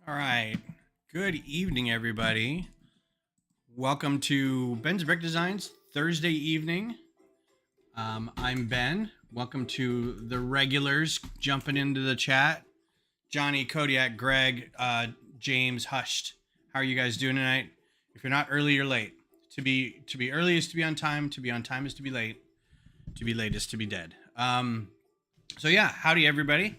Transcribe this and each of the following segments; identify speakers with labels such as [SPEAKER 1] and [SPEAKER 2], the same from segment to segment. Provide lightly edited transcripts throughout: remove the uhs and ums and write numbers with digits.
[SPEAKER 1] All right. Good evening, everybody. Welcome to Ben's Brick Designs Thursday evening. I'm Ben. Welcome to the regulars jumping into the chat. Johnny, Kodiak, Greg, James, Hushed. How are you guys doing tonight? If you're not early, you're late. To be early is to be on time. To be on time is to be late. To be late is to be dead. So yeah, howdy everybody.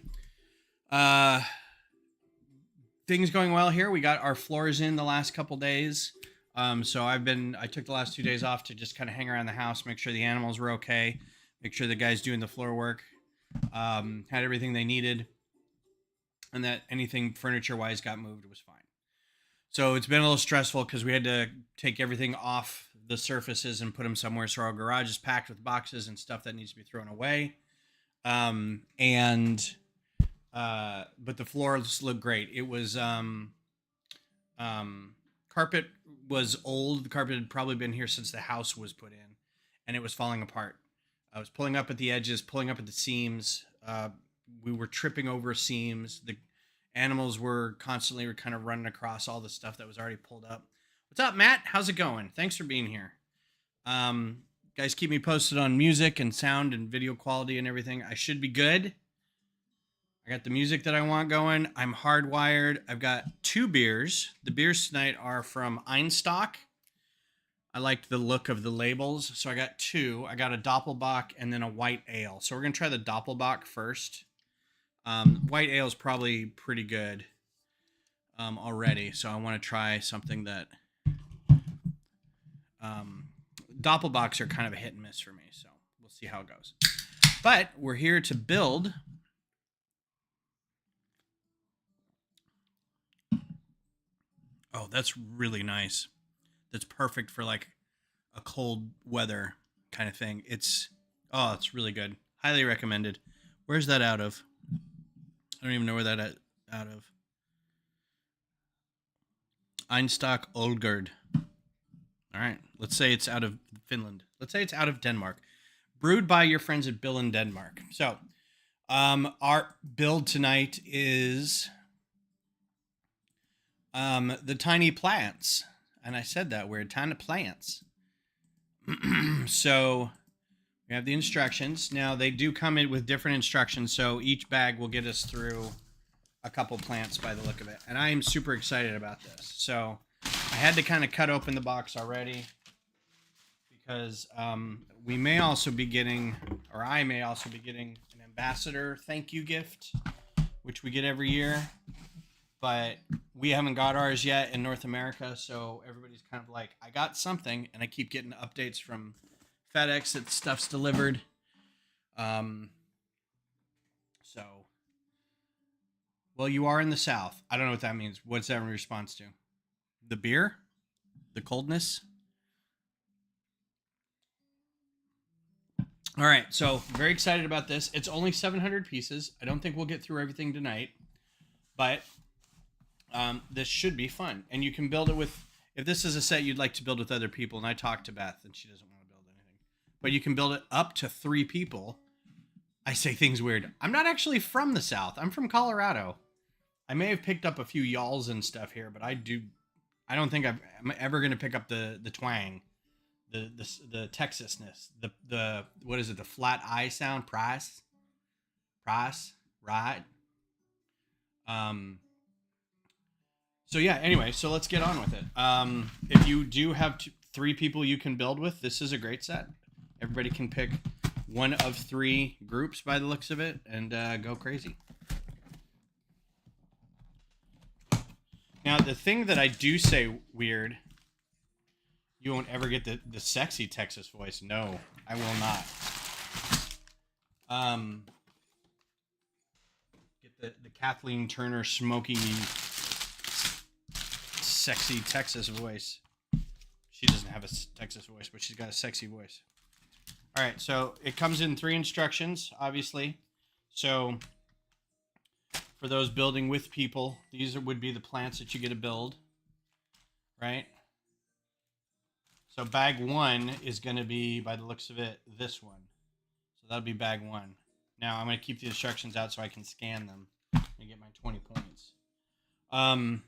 [SPEAKER 1] Things going well here. We got our floors in the last couple days. So I took the last 2 days off to just kind of hang around the house, make sure the animals were okay, make sure the guys doing the floor work had everything they needed, and that anything furniture wise got moved was fine. So it's been a little stressful because we had to take everything off the surfaces and put them somewhere. So our garage is packed with boxes and stuff that needs to be thrown away. But the floors look great. It was carpet was old. The carpet had probably been here since the house was put in, and it was falling apart. I was pulling up at the edges, pulling up at the seams. We were tripping over seams. The animals were constantly kind of running across all the stuff that was already pulled up. What's up, Matt? How's it going? Thanks for being here. Guys, keep me posted on music and sound and video quality and everything. I should be good. I got the music that I want going. I'm hardwired. I've got 2 beers. The beers tonight are from Einstock. I liked the look of the labels, so I got 2. I got a Doppelbock and then a white ale. So we're going to try the Doppelbock first. White ale is probably pretty good already, so I want to try something that... Doppelbocks are kind of a hit and miss for me, so we'll see how it goes. But we're here to build... Oh, that's really nice. That's perfect for like a cold weather kind of thing. It's really good. Highly recommended. Where's that out of? I don't even know where that out of. Einstock Olgerd. All right. Let's say it's out of Finland. Let's say it's out of Denmark. Brewed by your friends at Bill in Denmark. So, our build tonight is... the tiny plants, and I said that weird, tiny plants. So we have the instructions. Now they do come in with different instructions, so each bag will get us through a couple plants by the look of it, and I am super excited about this. So I had to kind of cut open the box already because we may also be getting, or I may also be getting, an ambassador thank you gift, which we get every year. But we haven't got ours yet in North America, so everybody's kind of like, I got something, and I keep getting updates from FedEx that stuff's delivered. Well, you are in the South. I don't know what that means. What's that in response to? The beer? The coldness? All right, so very excited about this. It's only 700 pieces. I don't think we'll get through everything tonight, but... this should be fun, and you can build it with, if this is a set you'd like to build with other people, and I talked to Beth and she doesn't want to build anything, but you can build it up to 3 people. I say things weird. I'm not actually from the South. I'm from Colorado. I may have picked up a few y'alls and stuff here, but I don't think I'm ever going to pick up the twang, the Texasness, the what is it, the flat I sound, price, right? So yeah, anyway, so let's get on with it. If you do have 3 people you can build with, this is a great set. Everybody can pick one of 3 groups by the looks of it and go crazy. Now, the thing that I do say weird, you won't ever get the sexy Texas voice. No, I will not. Get the Kathleen Turner smoky... sexy Texas voice. She doesn't have a Texas voice, but she's got a sexy voice. All right, so it comes in 3 instructions, obviously. So for those building with people, these would be the plants that you get to build, right? So bag 1 is going to be, by the looks of it, this one. So that'll be bag 1. Now I'm going to keep the instructions out so I can scan them and get my 20 points. Um,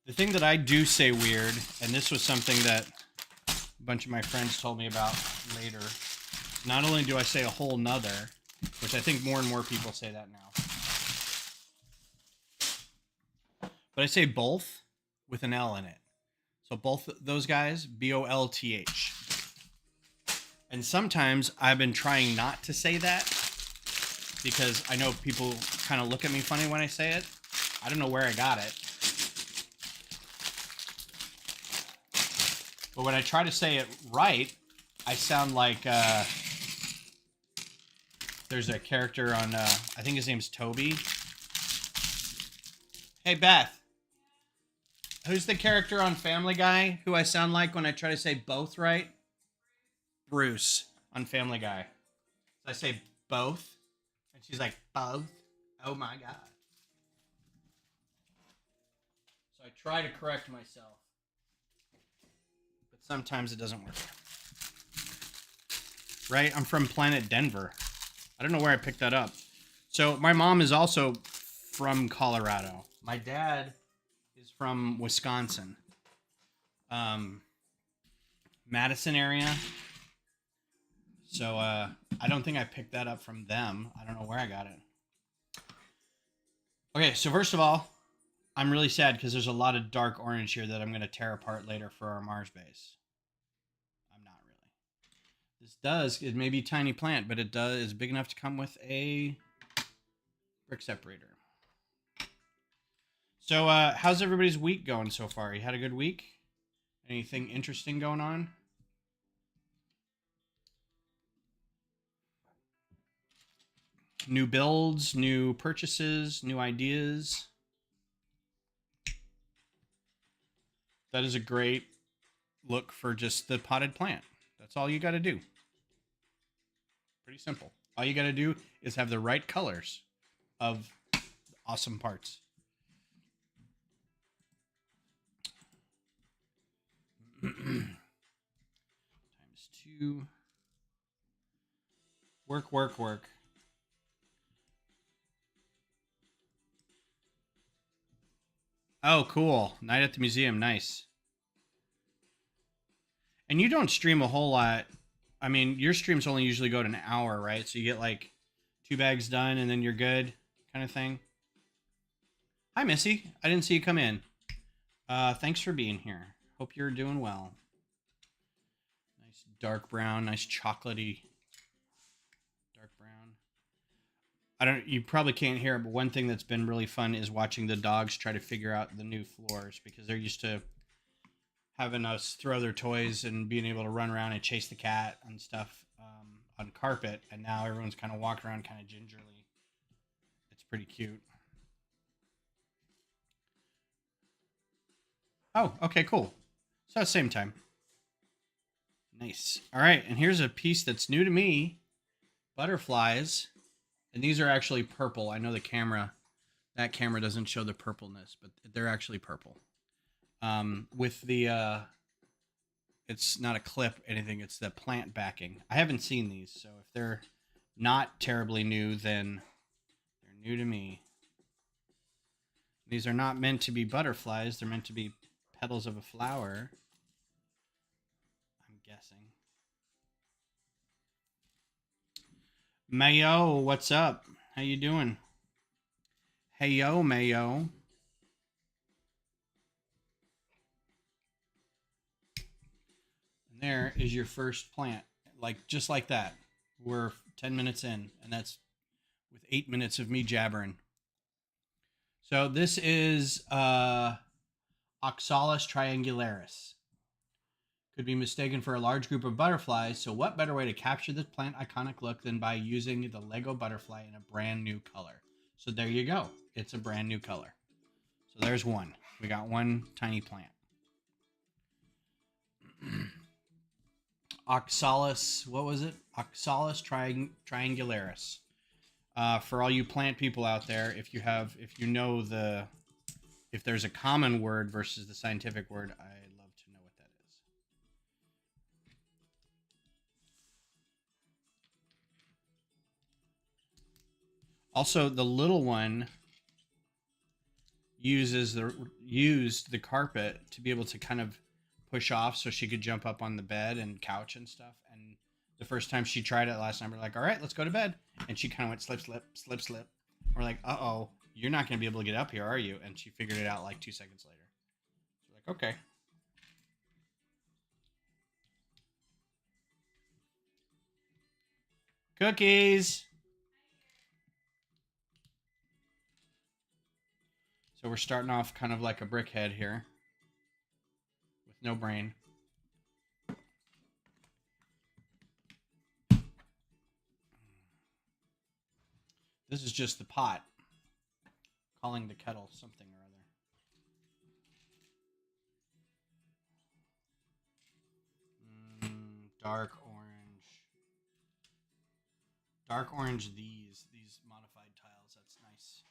[SPEAKER 1] the thing that I do say weird, and this was something that a bunch of my friends told me about later. Not only do I say a whole nother, which I think more and more people say that now, but I say both with an L in it. So both those guys, BOLTH. And sometimes I've been trying not to say that because I know people kind of look at me funny when I say it. I don't know where I got it. But when I try to say it right, I sound like there's a character on, I think his name's Toby. Hey, Beth. Who's the character on Family Guy who I sound like when I try to say both right? Bruce on Family Guy. So I say both, and she's like, both? Oh my God. So I try to correct myself, but sometimes it doesn't work. Right? I'm from Planet Denver. I don't know where I picked that up. So my mom is also from Colorado. My dad is from Wisconsin. Madison area. So I don't think I picked that up from them. I don't know where I got it. Okay, so first of all, I'm really sad because there's a lot of dark orange here that I'm going to tear apart later for our Mars base. I'm not really. It may be a tiny plant, but it's big enough to come with a brick separator. So how's everybody's week going so far? You had a good week? Anything interesting going on? New builds, new purchases, new ideas. That is a great look for just the potted plant. That's all you got to do. Pretty simple. All you got to do is have the right colors of awesome parts. Times 2. Work, work, work. Oh, cool. Night at the museum. Nice. And you don't stream a whole lot. I mean, your streams only usually go to an hour, right? So you get like 2 bags done and then you're good kind of thing. Hi, Missy. I didn't see you come in. Thanks for being here. Hope you're doing well. Nice dark brown, nice chocolatey dark brown. You probably can't hear it, but one thing that's been really fun is watching the dogs try to figure out the new floors because they're used to having us throw their toys and being able to run around and chase the cat and stuff on carpet, and now everyone's kind of walking around kind of gingerly. It's pretty cute. Oh, okay, cool. So same time. Nice. All right, and here's a piece that's new to me. Butterflies. And these are actually purple. I know that camera doesn't show the purpleness, but they're actually purple. With the it's not a clip anything, it's the plant backing. I haven't seen these, so if they're not terribly new, then they're new to me. These are not meant to be butterflies, they're meant to be petals of a flower, I'm guessing. Mayo, what's up? How you doing? Hey yo, Mayo. And there is your first plant. Just like that. We're 10 minutes in, and that's with 8 minutes of me jabbering. So this is Oxalis triangularis. Could be mistaken for a large group of butterflies, so what better way to capture this plant iconic look than by using the Lego butterfly in a brand new color? So there you go. It's a brand new color. So there's one. We got one tiny plant. Oxalis, what was it? Oxalis triangularis. For all you plant people out there, if there's a common word versus the scientific word, I'd love to know what that is. Also, the little one, used the carpet to be able to kind of push off so she could jump up on the bed and couch and stuff. And the first time she tried it last night, we're like, all right, let's go to bed. And she kind of went slip, slip, slip, slip. We're like, uh-oh, you're not going to be able to get up here, are you? And she figured it out like 2 seconds later. We're like, okay. Cookies. So we're starting off kind of like a brickhead here with no brain. This is just the pot calling the kettle something or other. Dark orange. Dark orange these modified tiles. That's nice.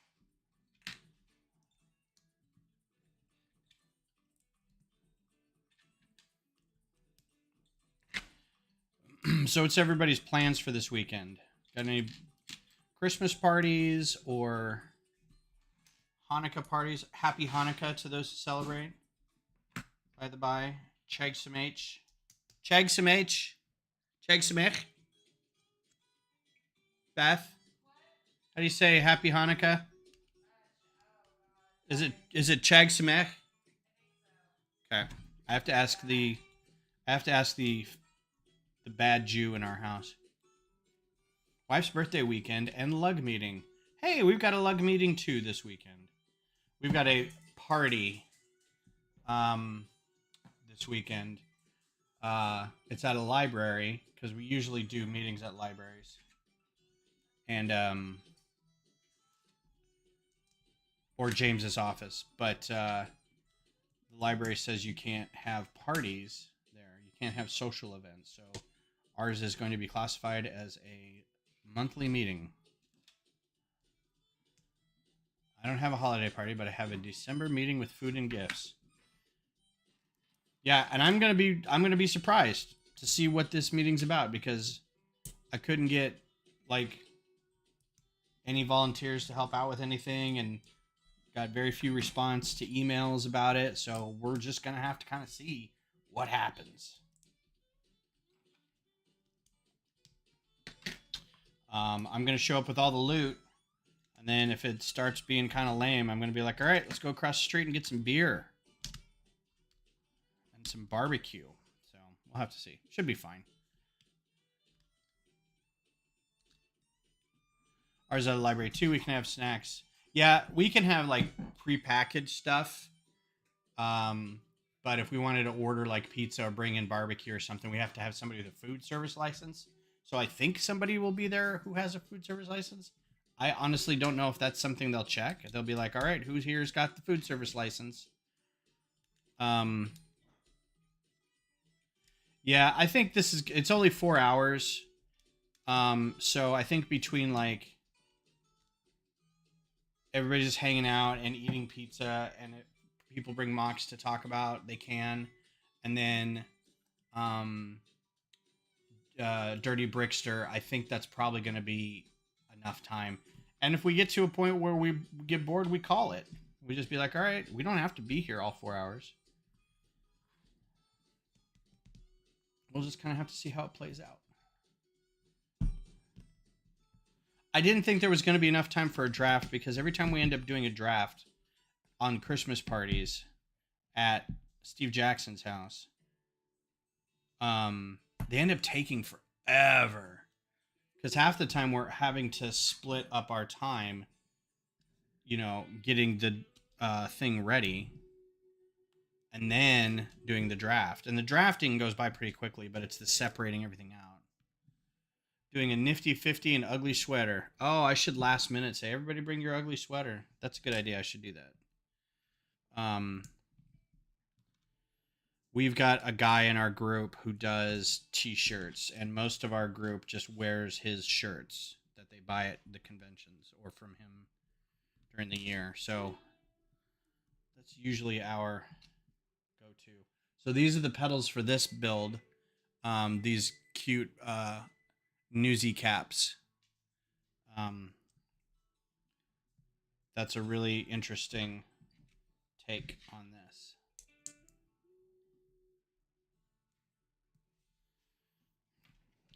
[SPEAKER 1] So what's everybody's plans for this weekend? Got any Christmas parties or Hanukkah parties? Happy Hanukkah to those who celebrate. By the by, Cheg some H. Cheg some H. Cheg some Ich. Beth, how do you say Happy Hanukkah? Is it Chag Samech? Okay. I have to ask the bad Jew in our house. Wife's birthday weekend and lug meeting. Hey, we've got a lug meeting too this weekend. We've got a party this weekend. It's at a library because we usually do meetings at libraries. And or James's office, but the library says you can't have parties there. You can't have social events. So ours is going to be classified as a monthly meeting. I don't have a holiday party, but I have a December meeting with food and gifts. Yeah, and I'm gonna be surprised to see what this meeting's about because I couldn't get like any volunteers to help out with anything and got very few response to emails about it, so we're just gonna have to kind of see what happens. I'm gonna show up with all the loot, and then if it starts being kind of lame, I'm gonna be like, all right, let's go across the street and get some beer and some barbecue. So we'll have to see. Should be fine. Ours at the library too. We can have snacks. Yeah, we can have like prepackaged stuff. But if we wanted to order like pizza or bring in barbecue or something, we have to have somebody with a food service license. So I think somebody will be there who has a food service license. I honestly don't know if that's something they'll check. They'll be like, all right, who's here's got the food service license? Yeah, I think it's only 4 hours. So I think between like everybody's just hanging out and eating pizza and people bring mocks to talk about, they can. And then Dirty Brickster, I think that's probably going to be enough time. And if we get to a point where we get bored, we call it. We just be like, all right, we don't have to be here all 4 hours. We'll just kind of have to see how it plays out. I didn't think there was going to be enough time for a draft because every time we end up doing a draft on Christmas parties at Steve Jackson's house, they end up taking forever because half the time we're having to split up our time, getting the thing ready and then doing the draft. And the drafting goes by pretty quickly, but it's the separating everything out. Doing a nifty 50 and ugly sweater. Oh, I should last minute say, everybody bring your ugly sweater. That's a good idea. I should do that. We've got a guy in our group who does t-shirts, and most of our group just wears his shirts that they buy at the conventions or from him during the year. So that's usually our go-to. So these are the pedals for this build. These cute newsy caps. That's a really interesting take on this.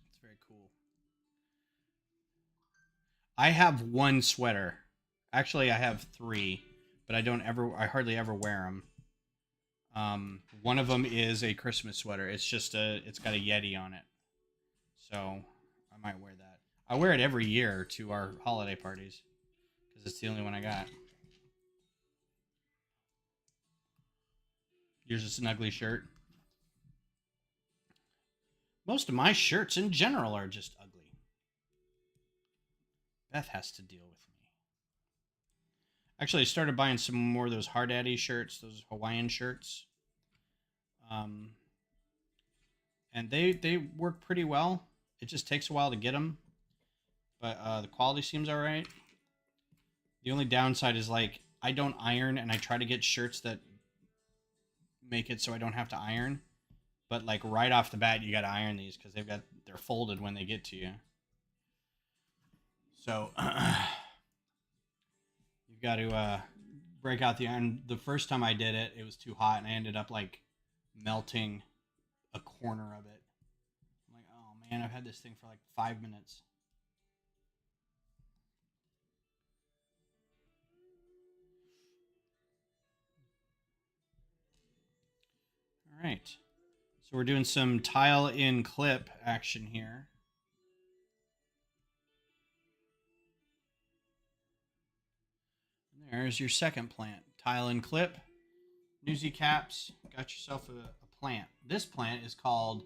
[SPEAKER 1] It's very cool. I have one sweater. Actually, I have three, but I hardly ever wear them. One of them is a Christmas sweater. It's got a Yeti on it. So I might wear that. I wear it every year to our holiday parties because it's the only one I got. Yours is an ugly shirt. Most of my shirts in general are just ugly. Beth has to deal with me. Actually, I started buying some more of those Hard Daddy shirts, those Hawaiian shirts. And they work pretty well. It just takes a while to get them, but the quality seems all right. The only downside is like I don't iron, and I try to get shirts that make it so I don't have to iron. But like right off the bat, you got to iron these because they're folded when they get to you. So you've got to break out the iron. The first time I did it, it was too hot, and I ended up like melting a corner of it. I'm like, oh man, I've had this thing for like 5 minutes. All right. So we're doing some tile in clip action here. There's your second plant. Tile in clip. Newsy caps. Got yourself a plant. This plant is called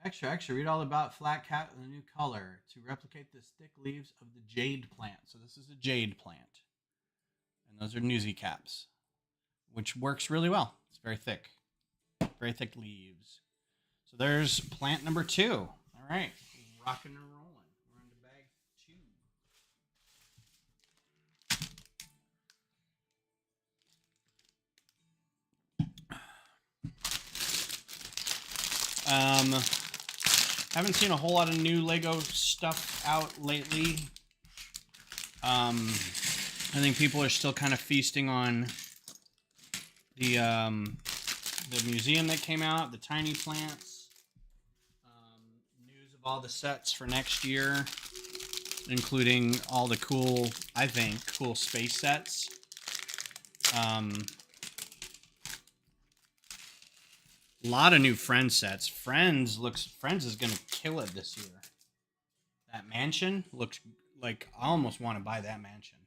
[SPEAKER 1] extra. Read all about flat cap and the new color to replicate the thick leaves of the jade plant. So this is a jade plant. And those are newsy caps, which works really well. It's very thick. Very thick leaves. So there's plant number 2. All right. Rocking and rolling. We're on to bag 2. Haven't seen a whole lot of new Lego stuff out lately. I think people are still kind of feasting on the museum that came out, the tiny plants, news of all the sets for next year, including all the cool space sets. A lot of new Friends sets. Friends is gonna kill it this year. That mansion looks like I almost want to buy that mansion.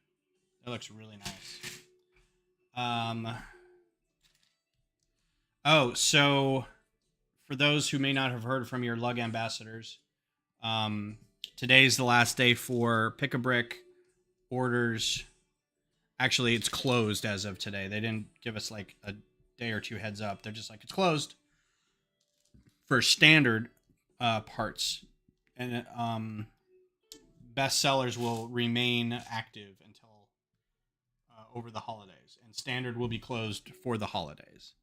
[SPEAKER 1] It looks really nice. Oh, so for those who may not have heard from your Lug ambassadors, today's the last day for Pick-a-Brick orders. Actually, it's closed as of today. They didn't give us like a day or two heads up. They're just like, it's closed for standard parts. And best sellers will remain active until over the holidays. And standard will be closed for the holidays.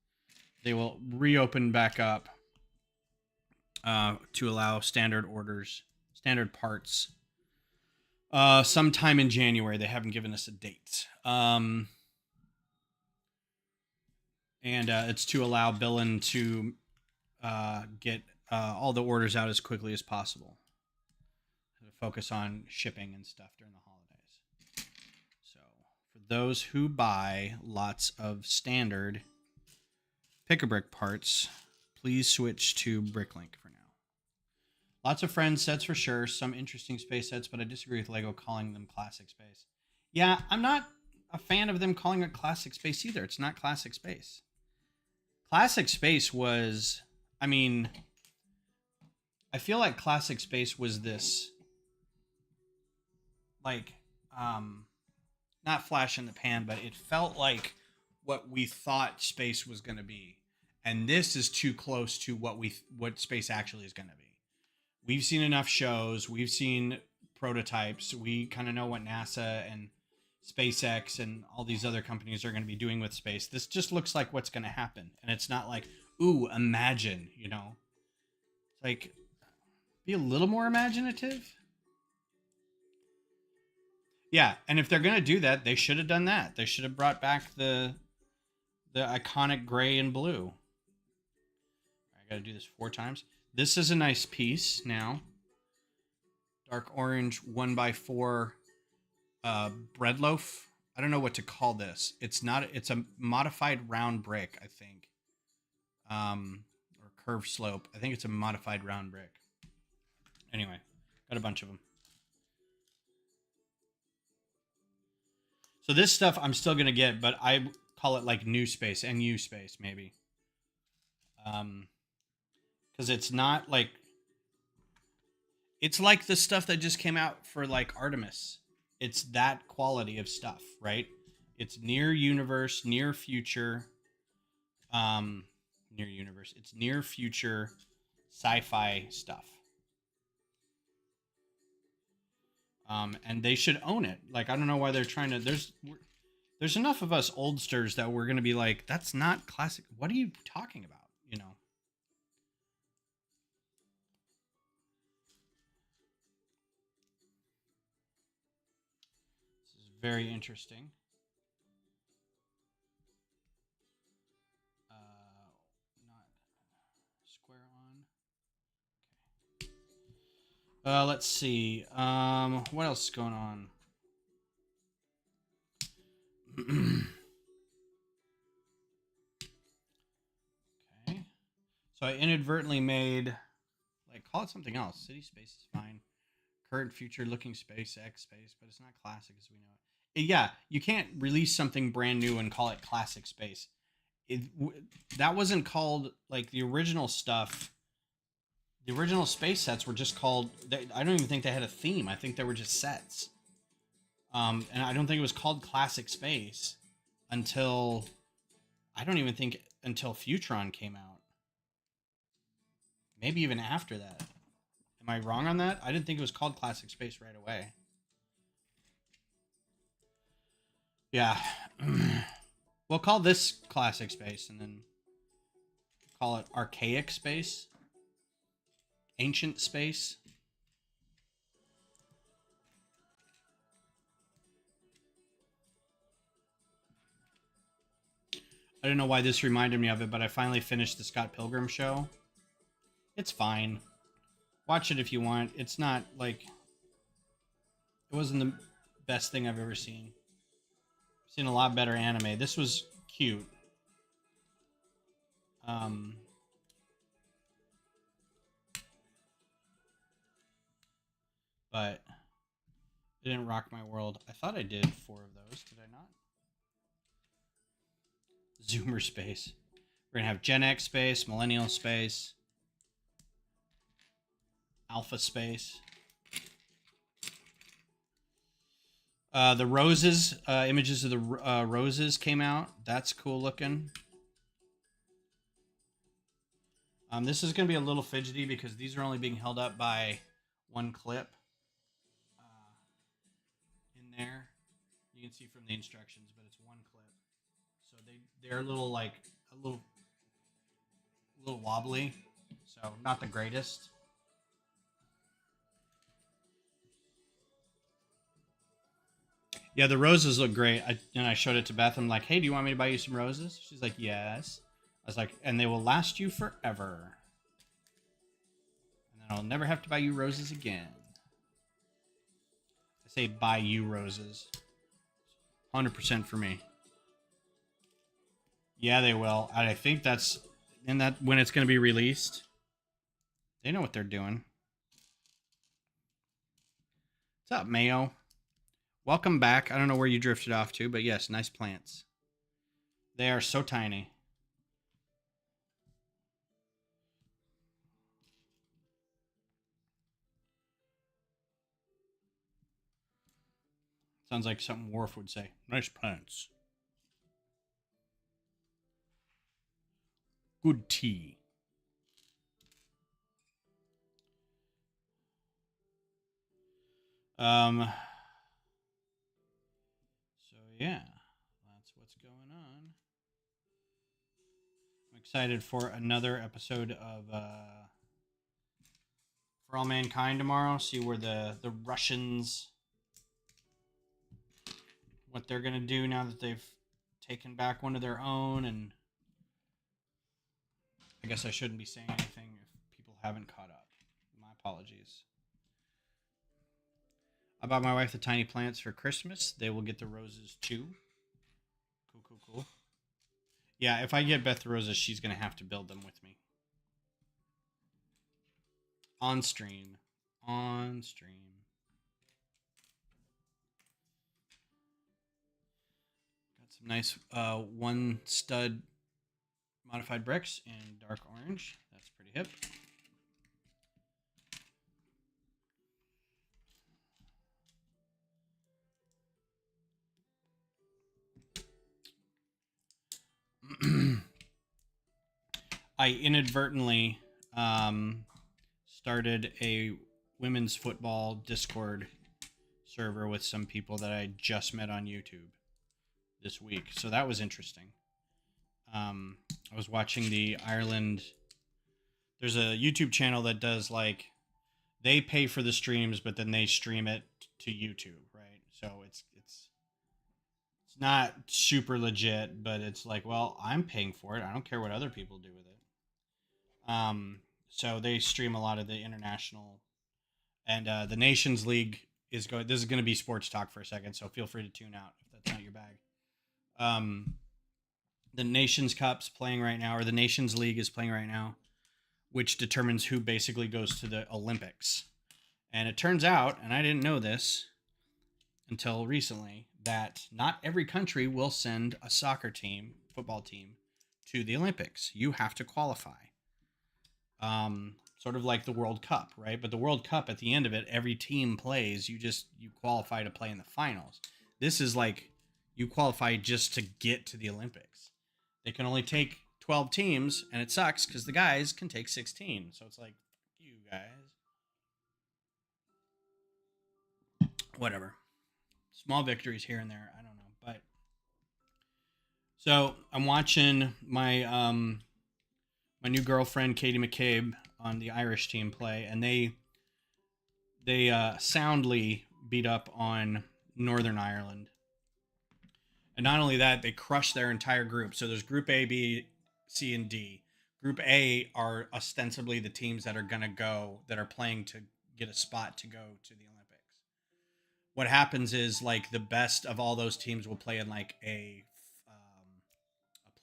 [SPEAKER 1] They will reopen back up to allow standard orders, standard parts. Sometime in January. They haven't given us a date. And it's to allow Billin to get all the orders out as quickly as possible. To focus on shipping and stuff during the holidays. So, for those who buy lots of standard Pick-a-Brick parts, please switch to Bricklink for now. Lots of Friends sets for sure, some interesting space sets, but I disagree with LEGO calling them classic space. Yeah, I'm not a fan of them calling it classic space either. It's not classic space. Classic space was, I feel like classic space was this, like, not flash in the pan, but it felt like what we thought space was going to be. And this is too close to what space actually is going to be. We've seen enough shows. We've seen prototypes. We kind of know what NASA and SpaceX and all these other companies are going to be doing with space. This just looks like what's going to happen. And it's not like, ooh, imagine, It's like, be a little more imaginative. Yeah, and if they're gonna do that, they should have done that. They should have brought back the iconic gray and blue. I gotta do this 4 times. This is a nice piece now. Dark orange 1x4 bread loaf. I don't know what to call this. It's not. It's a modified round brick, I think, or curved slope. I think it's a modified round brick. Anyway, got a bunch of them. So this stuff I'm still gonna get, but I call it like new space, NU space maybe, because it's not like it's like the stuff that just came out for like Artemis. It's that quality of stuff, right? It's near universe, near future, um, near universe. It's near future sci-fi stuff. And they should own it. Like I don't know why they're trying to. There's enough of us oldsters that we're gonna be like, that's not classic. What are you talking about? You know. This is very interesting. Not square on. Let's see. What else is going on? Okay. So I inadvertently made, like, call it something else. City space is fine. Current, future, looking space, X space, but it's not classic as we know it. Yeah, you can't release something brand new and call it classic space. That wasn't called, like, the original stuff. The original space sets were just called. I don't even think they had a theme. I think they were just sets. And I don't think it was called Classic Space until I don't even think until Futron came out. Maybe even after that. Am I wrong on that? I didn't think it was called Classic Space right away. Yeah. We'll call this Classic Space and then call it Archaic Space. Ancient Space. I don't know why this reminded me of it, but I finally finished the Scott Pilgrim show. It's fine. Watch it if you want. It's not like it wasn't the best thing I've ever seen. I've seen a lot better anime. This was cute. But it didn't rock my world. I thought I did 4 of those. Did I not? Zoomer space. We're gonna have Gen X space, Millennial space, Alpha space. The roses, images of the roses came out. That's cool looking. This is going to be a little fidgety because these are only being held up by one clip in there. You can see from the instructions, but it's one clip. So they're a little like a little wobbly. So not the greatest. Yeah, the roses look great. I showed it to Beth. I'm like, hey, do you want me to buy you some roses? She's like, yes. I was like, and they will last you forever. And then I'll never have to buy you roses again. I say buy you roses. 100% for me. Yeah, they will. I think that's in that when it's going to be released. They know what they're doing. What's up, Mayo? Welcome back. I don't know where you drifted off to, but yes, nice plants. They are so tiny. Sounds like something Worf would say. Nice plants. Good tea. So yeah, that's what's going on. I'm excited for another episode of For All Mankind tomorrow. See where the Russians what they're gonna do now that they've taken back one of their own. And I guess I shouldn't be saying anything if people haven't caught up. My apologies. I bought my wife the tiny plants for Christmas. They will get the roses too. Cool, cool, cool. Yeah, if I get Beth the roses, she's gonna have to build them with me. On stream. On stream. Got some nice one stud modified bricks in dark orange. That's pretty hip. I inadvertently started a women's football Discord server with some people that I just met on YouTube this week. So that was interesting. I was watching the Ireland. There's a YouTube channel that does like, they pay for the streams, but then they stream it to YouTube, right? So it's not super legit, but it's like, well, I'm paying for it. I don't care what other people do with it. So they stream a lot of the international, and the Nations League is going. This is going to be sports talk for a second, so feel free to tune out if that's not your bag. The Nations Cup's playing right now, or the Nations League is playing right now, which determines who basically goes to the Olympics. And it turns out, and I didn't know this until recently, that not every country will send a soccer team, football team, to the Olympics. You have to qualify. Sort of like the World Cup, right? But the World Cup, at the end of it, every team plays. You qualify to play in the finals. This is like you qualify just to get to the Olympics. They can only take 12 teams, and it sucks because the guys can take 16. So it's like, you guys. Whatever. Small victories here and there. I don't know. But so I'm watching my my new girlfriend, Katie McCabe, on the Irish team play, and they soundly beat up on Northern Ireland. And not only that, they crushed their entire group. So there's Group A, B, C, and D. Group A are ostensibly the teams that are going to go, that are playing to get a spot to go to the Olympics. What happens is, like, the best of all those teams will play in, like, a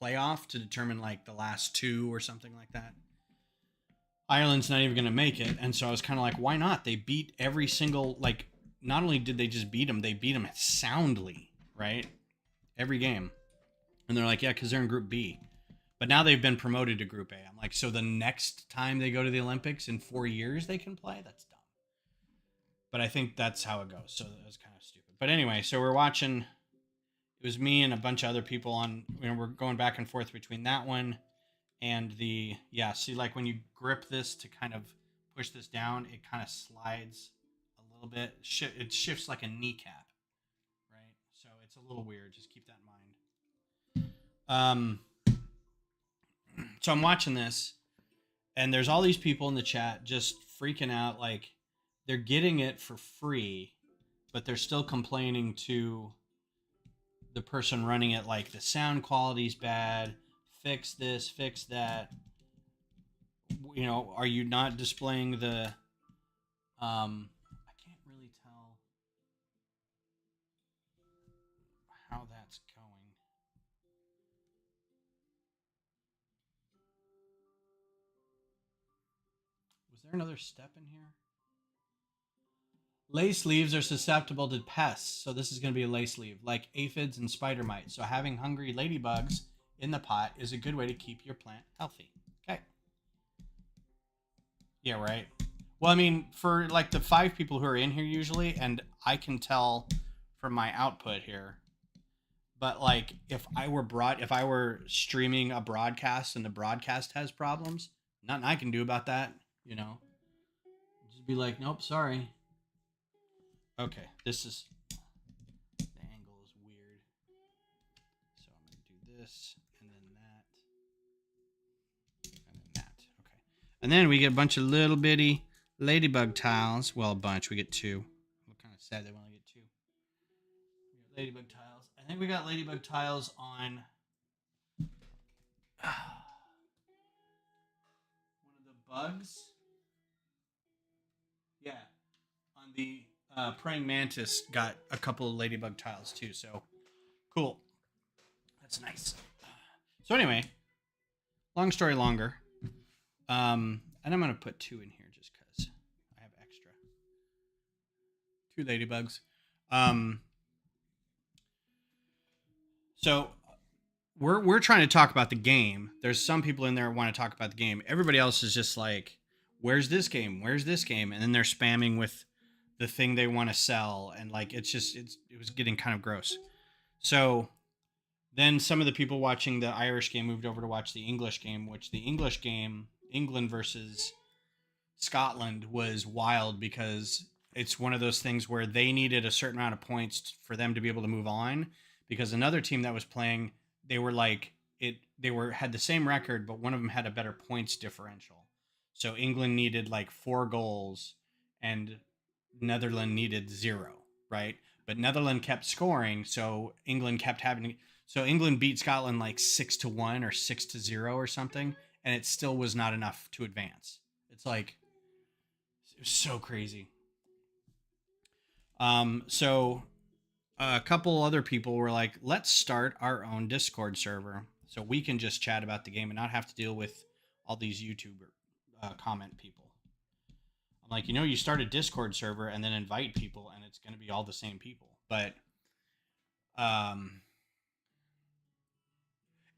[SPEAKER 1] playoff to determine, like, the last two or something like that. Ireland's not even going to make it. And so I was kind of like, why not? They beat every single, like, not only did they just beat them, they beat them soundly, right? Every game. And they're like, yeah, because they're in Group B. But now they've been promoted to Group A. I'm like, so the next time they go to the Olympics in 4 years they can play? That's dumb. But I think that's how it goes. So that was kind of stupid. But anyway, so we're watching. It was me and a bunch of other people on. We're going back and forth between that one and the, yeah, see, like when you grip this to kind of push this down, it kind of slides a little bit. It shifts like a kneecap, right? So it's a little weird. Just keep that in mind. So I'm watching this, and there's all these people in the chat just freaking out, like they're getting it for free, but they're still complaining to the person running it, like the sound quality's bad, fix this, fix that. You know, are you not displaying the I can't really tell how that's going. Was there another step in here? Lace leaves are susceptible to pests, so this is going to be a lace leaf, like aphids and spider mites. So having hungry ladybugs in the pot is a good way to keep your plant healthy. Okay. Yeah, right. Well, I mean, for like the 5 people who are in here usually, and I can tell from my output here, but like if I were streaming a broadcast and the broadcast has problems, nothing I can do about that, you know. Just be like, nope, sorry. Okay, the angle is weird. So I'm going to do this, and then that, and then that. Okay. And then we get a bunch of little bitty ladybug tiles. Well, a bunch. We get 2. I'm kind of sad they only get 2. We get ladybug tiles. I think we got ladybug tiles on one of the bugs. Yeah, on the praying mantis got a couple of ladybug tiles too. So cool. That's nice. So anyway, long story longer. And I'm gonna put 2 in here just because I have extra. 2 ladybugs. Um, so we're trying to talk about the game. There's some people in there who want to talk about the game. Everybody else is just like, "Where's this game? Where's this game?" And then they're spamming with the thing they want to sell, and like it was getting kind of gross. So then some of the people watching the Irish game moved over to watch the English game, which the English game, England versus Scotland, was wild because it's one of those things where they needed a certain amount of points for them to be able to move on, because another team that was playing, they were like they were had the same record, but one of them had a better points differential. So England needed like 4 goals and Netherlands needed 0, right? But Netherlands kept scoring, so England kept having so England beat Scotland like 6-1 or 6-0 or something, and it still was not enough to advance. It's like it was so crazy. So a couple other people were like, let's start our own Discord server so we can just chat about the game and not have to deal with all these YouTuber comment people. I'm like, you start a Discord server and then invite people, and it's going to be all the same people. But um,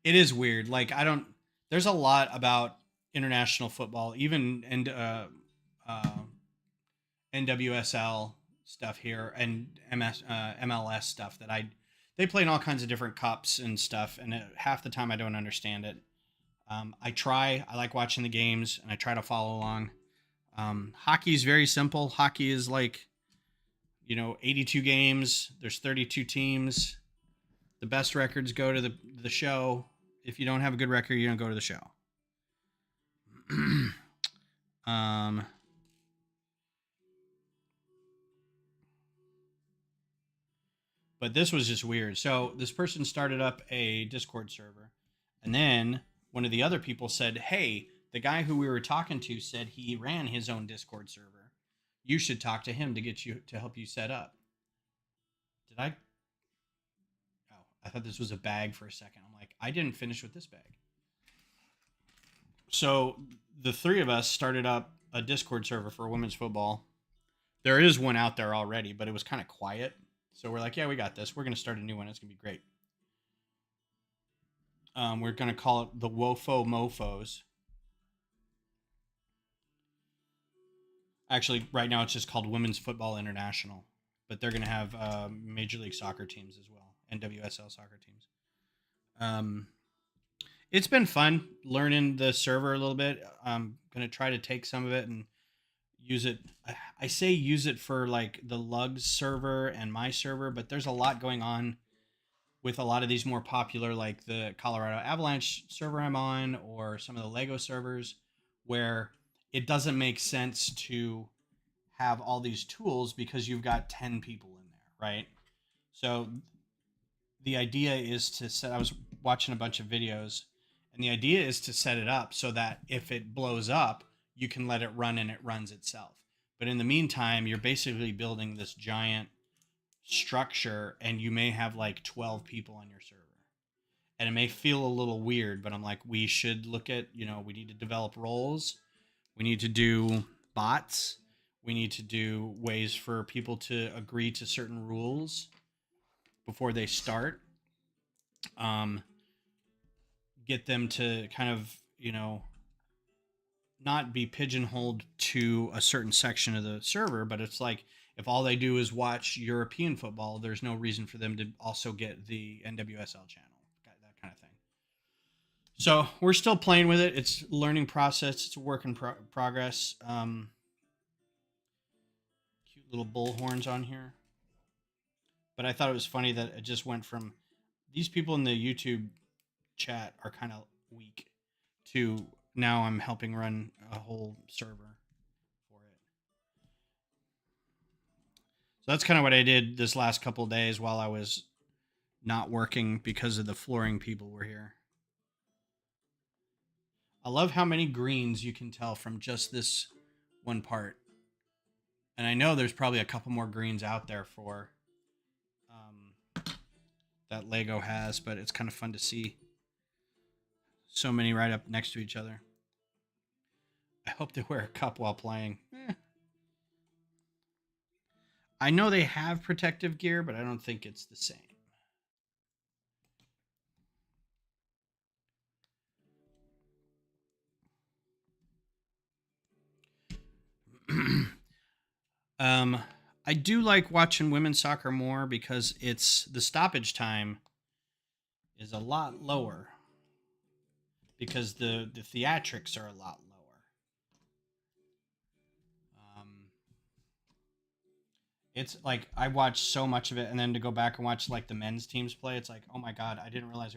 [SPEAKER 1] it is weird. Like, I don't. There's a lot about international football, even uh, NWSL stuff here and MLS stuff that they play in all kinds of different cups and stuff, and half the time I don't understand it. I like watching the games and I try to follow along. Hockey is very simple. Hockey is like 82 games. There's 32 teams. The best records go to the show. If you don't have a good record, you don't go to the show. um, But this was just weird. So this person started up a Discord server, and then one of the other people said, "Hey, the guy who we were talking to said he ran his own Discord server. You should talk to him to help you set up." Did I? Oh, I thought this was a bag for a second. I'm like, I didn't finish with this bag. So the 3 of us started up a Discord server for women's football. There is one out there already, but it was kind of quiet. So we're like, yeah, we got this. We're going to start a new one. It's going to be great. We're going to call it the Wofo Mofos. Actually, right now it's just called Women's Football International, but they're going to have Major League Soccer teams as well, NWSL soccer teams. It's been fun learning the server a little bit. I'm going to try to take some of it and use it. I say use it for like the Lugs server and my server, but there's a lot going on with a lot of these more popular, like the Colorado Avalanche server I'm on, or some of the Lego servers, where it doesn't make sense to have all these tools because you've got 10 people in there, right? So the idea is to set, I was watching a bunch of videos, and the idea is to set it up so that if it blows up, you can let it run and it runs itself. But in the meantime, you're basically building this giant structure, and you may have like 12 people on your server. And it may feel a little weird, but I'm like, we should look at, we need to develop roles. We need to do bots. We need to do ways for people to agree to certain rules before they start. Get them to kind of, not be pigeonholed to a certain section of the server, but it's like if all they do is watch European football, there's no reason for them to also get the NWSL channel, that kind of thing. So we're still playing with it. It's a learning process. It's a work in progress. Cute little bull horns on here. But I thought it was funny that it just went from these people in the YouTube chat are kind of weak to now I'm helping run a whole server for it. So that's kind of what I did this last couple of days while I was not working because of the flooring people were here. I love how many greens you can tell from just this one part. And I know there's probably a couple more greens out there for that Lego has, but it's kind of fun to see so many right up next to each other. I hope they wear a cup while playing. I know they have protective gear, but I don't think it's the same. um, I do like watching women's soccer more because it's the stoppage time is a lot lower because the theatrics are a lot lower. Um, it's like I watch so much of it, and then to go back and watch like the men's teams play, it's like, oh my god, I didn't realize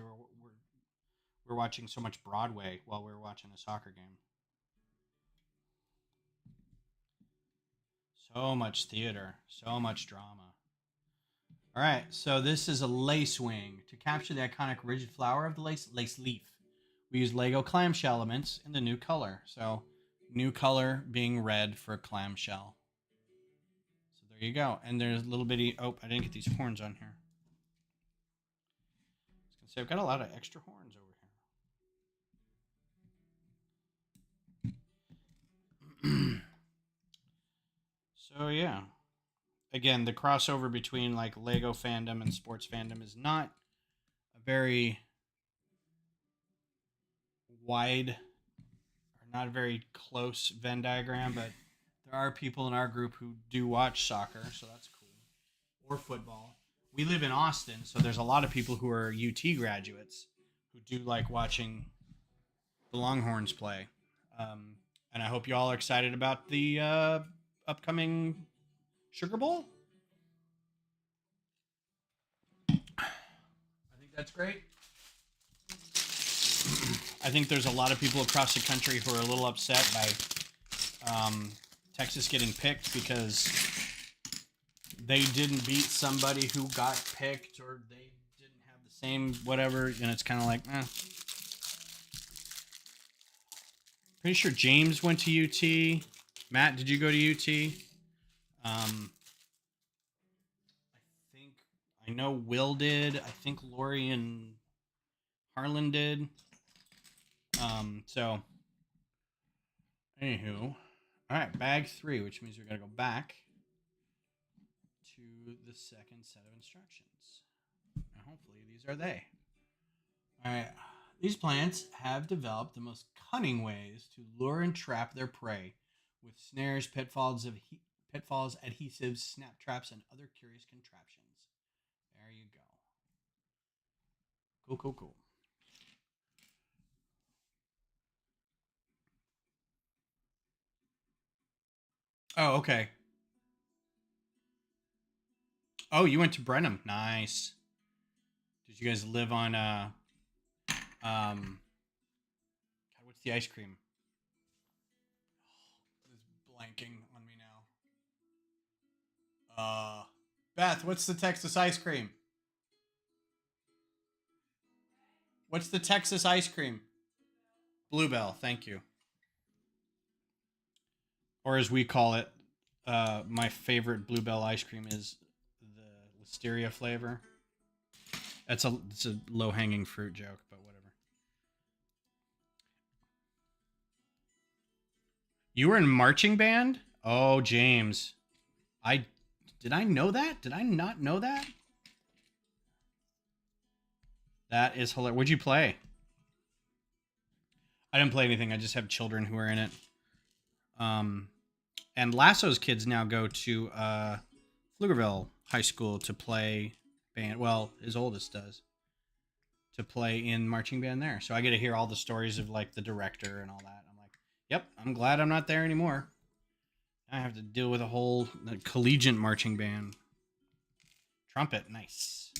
[SPEAKER 1] we're watching so much Broadway while we were watching a soccer game. So much theater, so much drama. All right, so this is a lace wing. To capture the iconic rigid flower of the lace leaf, we use Lego clamshell elements in the new color. So, new color being red for clamshell. So there you go. And there's a little bitty. Oh, I didn't get these horns on here. I was gonna say I've got a lot of extra horns over here. So yeah, again, the crossover between like Lego fandom and sports fandom is not a very wide or not a very close Venn diagram, but there are people in our group who do watch soccer, so that's cool. Or football. We live in Austin, so there's a lot of people who are UT graduates who do like watching the Longhorns play. Um, and I hope you all are excited about the upcoming Sugar Bowl. I think that's great. I think there's a lot of people across the country who are a little upset by Texas getting picked because they didn't beat somebody who got picked or they didn't have the same whatever, and it's kind of like, Pretty sure James went to UT. Matt, did you go to UT? I think I know Will did. I think Lori and Harlan did. So anywho, all right, bag 3, which means we're gonna go back to the second set of instructions. And hopefully these are they. All right. These plants have developed the most cunning ways to lure and trap their prey with snares, pitfalls, adhesives, snap traps, and other curious contraptions. There you go. Cool, cool, cool. Oh, okay. Oh, you went to Brenham. Nice. Did you guys live on God, what's the ice cream? It's blanking on me now. Beth, what's the Texas ice cream? What's the Texas ice cream? Bluebell, thank you. Or as we call it, my favorite Bluebell ice cream is the Listeria flavor. It's a low hanging fruit joke, but whatever. You were in marching band? Oh, James. I did I know that? Did I not know that? That is hilarious. What'd you play? I didn't play anything. I just have children who are in it. Um, and Lasso's kids now go to Pflugerville High School to play band. Well, his oldest does to play in marching band there. So I get to hear all the stories of like the director and all that. I'm like, yep, I'm glad I'm not there anymore. I have to deal with a whole collegiate marching band. Trumpet, nice.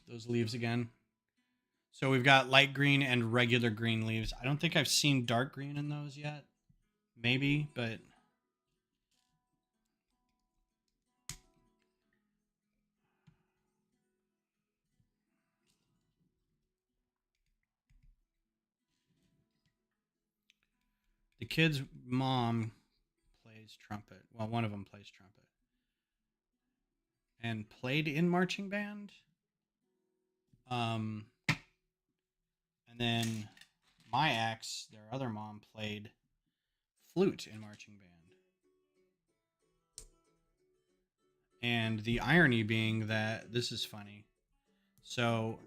[SPEAKER 1] Those leaves again. So we've got light green and regular green leaves. I don't think I've seen dark green in those yet. Maybe, but the kid's mom plays trumpet. Well, one of them plays trumpet. And played in marching band. And then my ex, their other mom, played flute in marching band. And the irony being that this is funny. So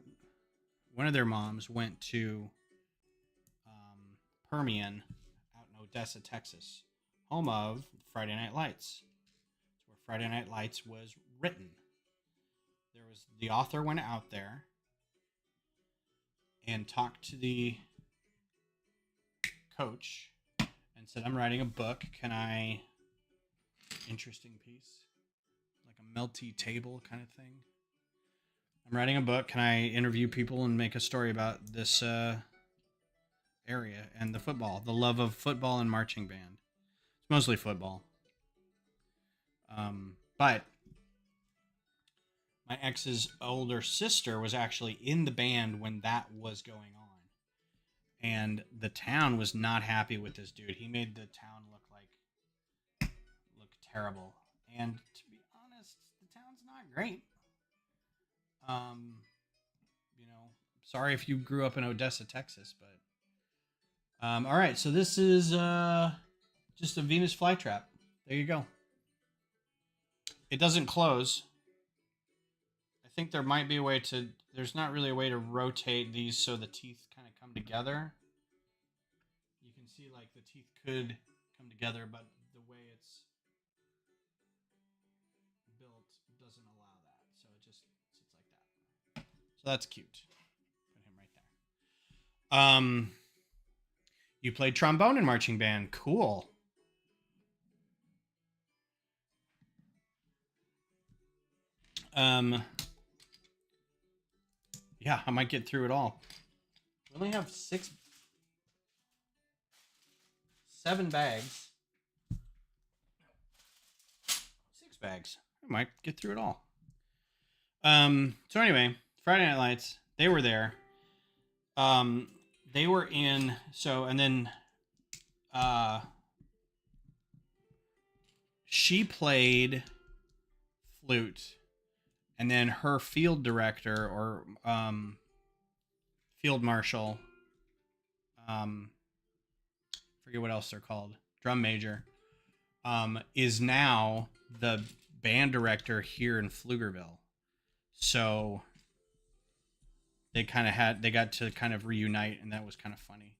[SPEAKER 1] one of their moms went to Permian out in Odessa, Texas, home of Friday Night Lights. It's where Friday Night Lights was written. The author went out there and talked to the coach and said, "I'm writing a book. Can I..." Interesting piece, like a melty table kind of thing. "I'm writing a book. Can I interview people and make a story about this area and the love of football and marching band?" It's mostly football. But my ex's older sister was actually in the band when that was going on. And the town was not happy with this dude. He made the town look terrible. And to be honest, the town's not great. Sorry if you grew up in Odessa, Texas, but all right, so this is just a Venus flytrap. There you go. It doesn't close. I think there might be a way to... There's not really a way to rotate these so the teeth kind of come together. You can see like the teeth could come together, but the way it's built doesn't allow that. So it just sits like that. So that's cute. Put him right there. You played trombone in marching band. Cool. Yeah, I might get through it all. We only have 7 bags. 6 bags. I might get through it all. So anyway, Friday Night Lights, they were there. They were in, so, and then she played flute, and then her field director or field marshal, forget what else they're called, drum major, is now the band director here in Pflugerville. So they got to kind of reunite, and that was kind of funny.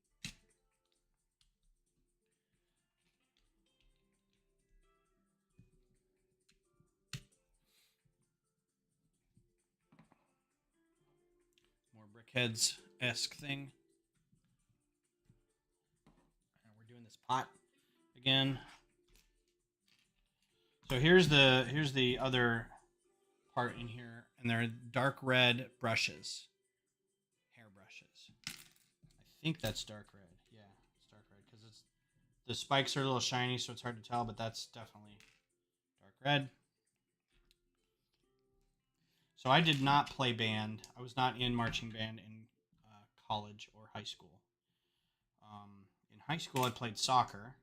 [SPEAKER 1] More Brickheads-esque thing. And we're doing this pot again. So here's the other part in here, and they're dark red brushes, hair brushes. I think that's dark red. Yeah, it's dark red because the spikes are a little shiny, so it's hard to tell, but that's definitely dark red. So I did not play band. I was not in marching band in college or high school. In high school, I played soccer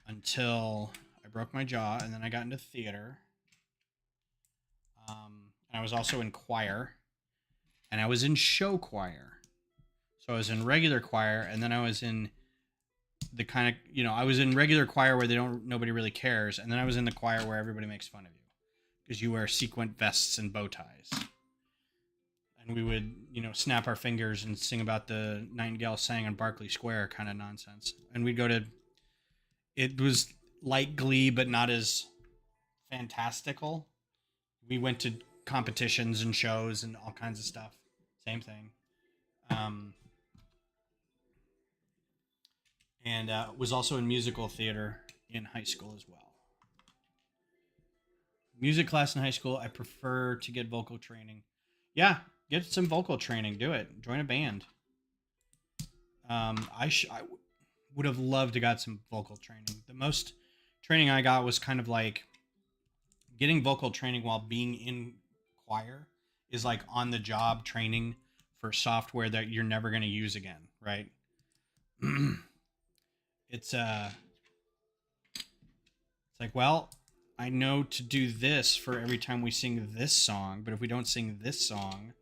[SPEAKER 1] until I broke my jaw, and then I got into theater. And I was also in choir, and I was in show choir. So I was in regular choir, and then I was in the kind of, I was in regular choir where nobody really cares, and then I was in the choir where everybody makes fun of you because you wear sequin vests and bow ties. And we would, snap our fingers and sing about the Nightingale sang on Berkeley Square kind of nonsense. And we'd go to... It was like Glee, but not as fantastical. We went to competitions and shows and all kinds of stuff. Same thing. And was also in musical theater in high school as well. Music class in high school, I prefer to get vocal training. Yeah, Get some vocal training. Do it. Join a band. I would have loved to got some vocal training. The most training I got was kind of like getting vocal training while being in choir is like on the job training for software that you're never going to use again, right? it's it's like, well, I know to do this for every time we sing this song, but if we don't sing this song,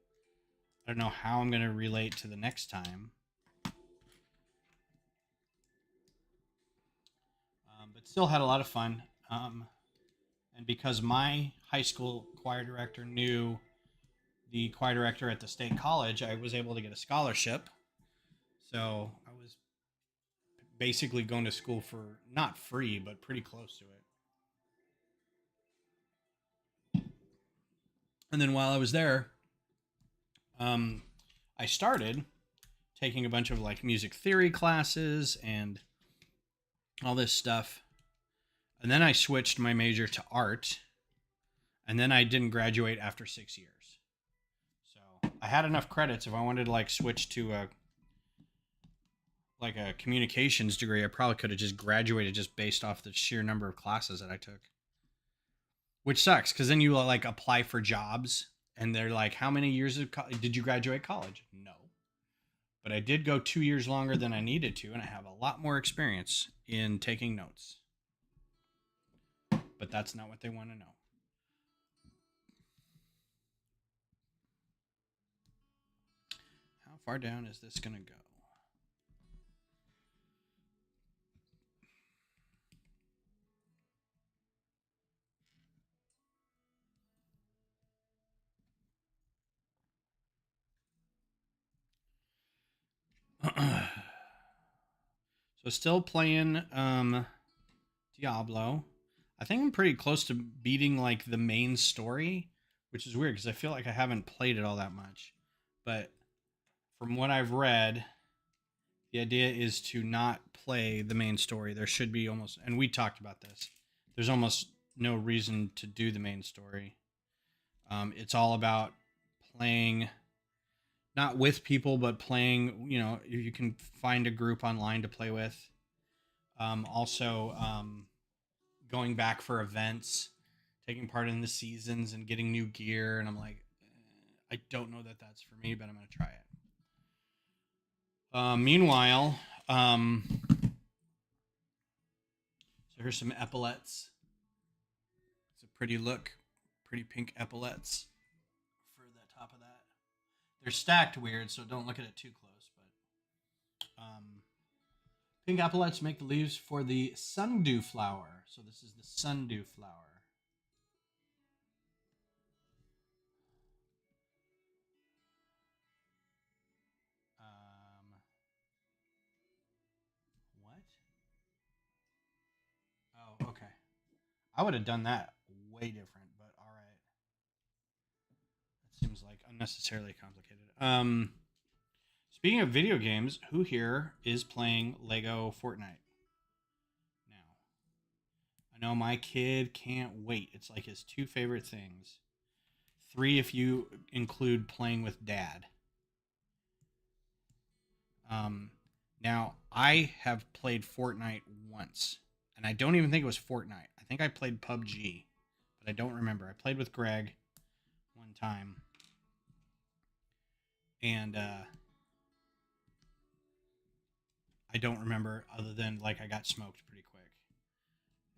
[SPEAKER 1] I don't know how I'm going to relate to the next time. But still had a lot of fun. And because my high school choir director knew the choir director at the state college, I was able to get a scholarship. So I was basically going to school for not free, but pretty close to it. And then while I was there, I started taking a bunch of like music theory classes and all this stuff. And then I switched my major to art. And then I didn't graduate after 6 years. So I had enough credits if I wanted to like switch to a communications degree. I probably could have just graduated just based off the sheer number of classes that I took. Which sucks because then you like apply for jobs and they're like, how many years did you graduate college? No. But I did go 2 years longer than I needed to, and I have a lot more experience in taking notes. But that's not what they want to know. How far down is this going to go? So still playing Diablo. I think I'm pretty close to beating like the main story, which is weird because I feel like I haven't played it all that much. But from what I've read, the idea is to not play the main story. There should be almost, and we talked about this, there's almost no reason to do the main story. It's all about playing, not with people, but playing, you can find a group online to play with. Also, going back for events, taking part in the seasons and getting new gear. And I'm like, I don't know that that's for me, but I'm going to try it. Meanwhile, so here's some epaulets. It's a pretty look, pretty pink epaulets for the top of that. They're stacked weird, so don't look at it too close. But pink epaulets make the leaves for the sundew flower. So this is the sundew flower. What? Oh, okay. I would have done that way different, but all right. That seems like unnecessarily complicated. Speaking of video games, who here is playing Lego Fortnite now? I know my kid can't wait. It's like his two favorite things. 3 if you include playing with dad. Now I have played Fortnite once, and I don't even think it was Fortnite. I think I played PUBG, but I don't remember. I played with Greg one time, and I don't remember other than like I got smoked pretty quick.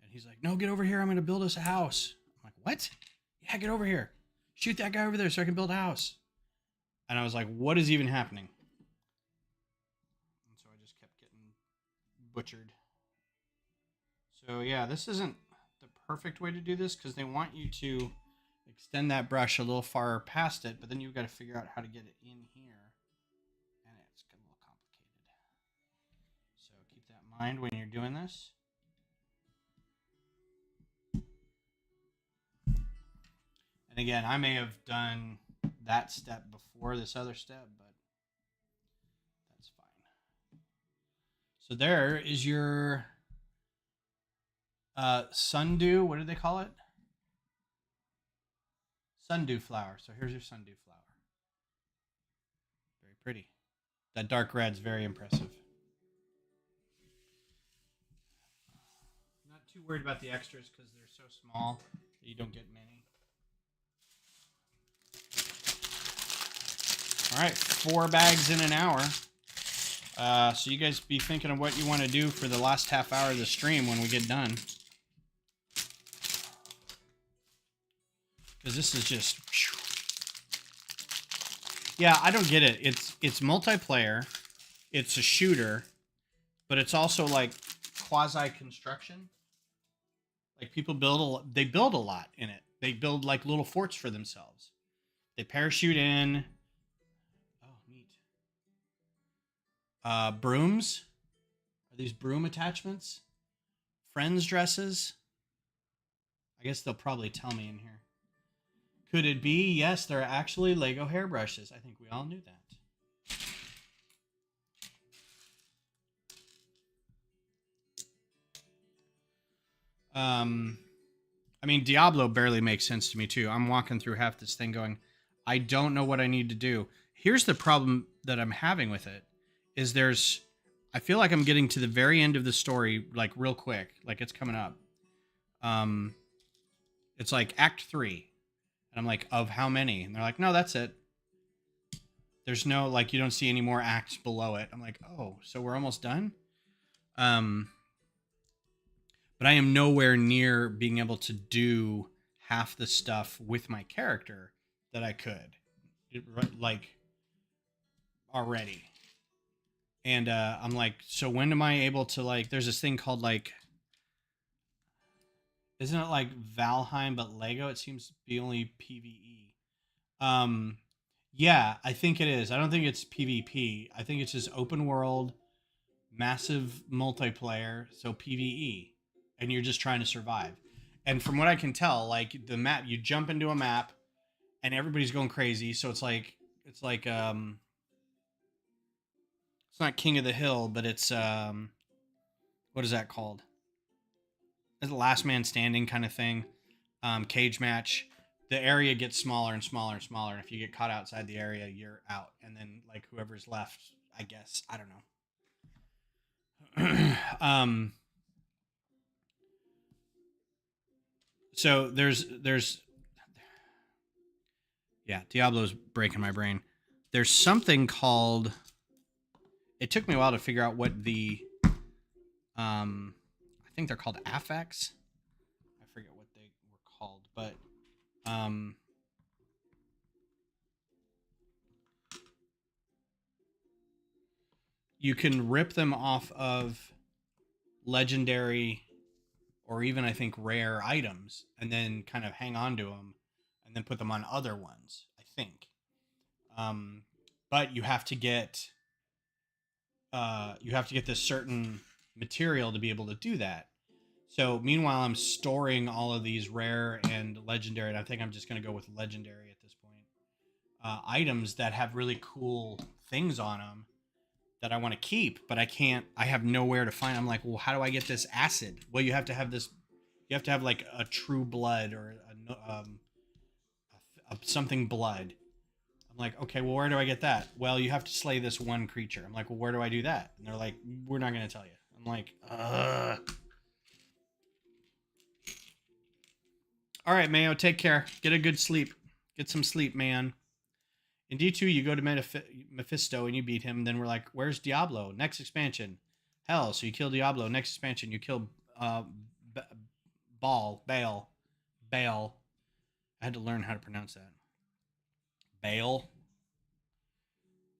[SPEAKER 1] And he's like, "No, get over here. I'm going to build us a house." I'm like, "What? Yeah, get over here. Shoot that guy over there so I can build a house." And I was like, "What is even happening?" And so I just kept getting butchered. So yeah, this isn't the perfect way to do this because they want you to extend that brush a little far past it, but then you've got to figure out how to get it in here, and it's a little complicated. So keep that in mind when you're doing this. And again, I may have done that step before this other step, but that's fine. So there is your sundew. What do they call it? Sundew flower. So here's your sundew flower. pretty. That dark red's very impressive. Not too worried about the extras because they're so small that you don't get many. All right, 4 bags in an hour. So you guys be thinking of what you want to do for the last half hour of the stream when we get done. Because this is just... Yeah, I don't get it. It's multiplayer. It's a shooter. But it's also like quasi-construction. Like people they build a lot in it. They build like little forts for themselves. They parachute in. Oh, neat. Brooms. Are these broom attachments? Friends dresses. I guess they'll probably tell me in here. Could it be? Yes, they're actually Lego hairbrushes. I think we all knew that. I mean, Diablo barely makes sense to me too. I'm walking through half this thing going, I don't know what I need to do. Here's the problem that I'm having with it is I feel like I'm getting to the very end of the story, like real quick, like it's coming up. It's like Act 3. And I'm like, of how many? And they're like, no, that's it. There's no, like, you don't see any more acts below it. I'm like, oh, so we're almost done? But I am nowhere near being able to do half the stuff with my character that I could, like, already. And I'm like, so when am I able to, like, there's this thing called, like, isn't it like Valheim but Lego? It seems to be only PvE. Yeah, I think it is. I don't think it's PvP. I think it's just open world, massive multiplayer, so PvE. And you're just trying to survive. And from what I can tell, like the map, you jump into a map and everybody's going crazy. So it's like it's not King of the Hill, but it's what is that called? It's a last man standing kind of thing. Cage match. The area gets smaller and smaller and smaller. And if you get caught outside the area, you're out. And then like whoever's left, I guess, I don't know. So there's yeah, Diablo's breaking my brain. There's something called, it took me a while to figure out what the I think they're called affects. I forget what they were called, but you can rip them off of legendary or even I think rare items and then kind of hang on to them and then put them on other ones, I think. But you have to get this certain material to be able to do that. So meanwhile, I'm storing all of these rare and legendary, and I think I'm just going to go with legendary at this point, items that have really cool things on them that I want to keep, but I have nowhere to find. I'm like, well, how do I get this acid? Well, you have to have like a true blood or something blood. I'm like, okay, well, where do I get that? Well, you have to slay this one creature. I'm like, well, where do I do that? And they're like, we're not going to tell you. I'm like, All right, Mayo, take care. Get a good sleep. Get some sleep, man. In D2, you go to Mephisto and you beat him. Then we're like, where's Diablo? Next expansion. Hell, so you kill Diablo. Next expansion, you kill Baal. I had to learn how to pronounce that. Baal.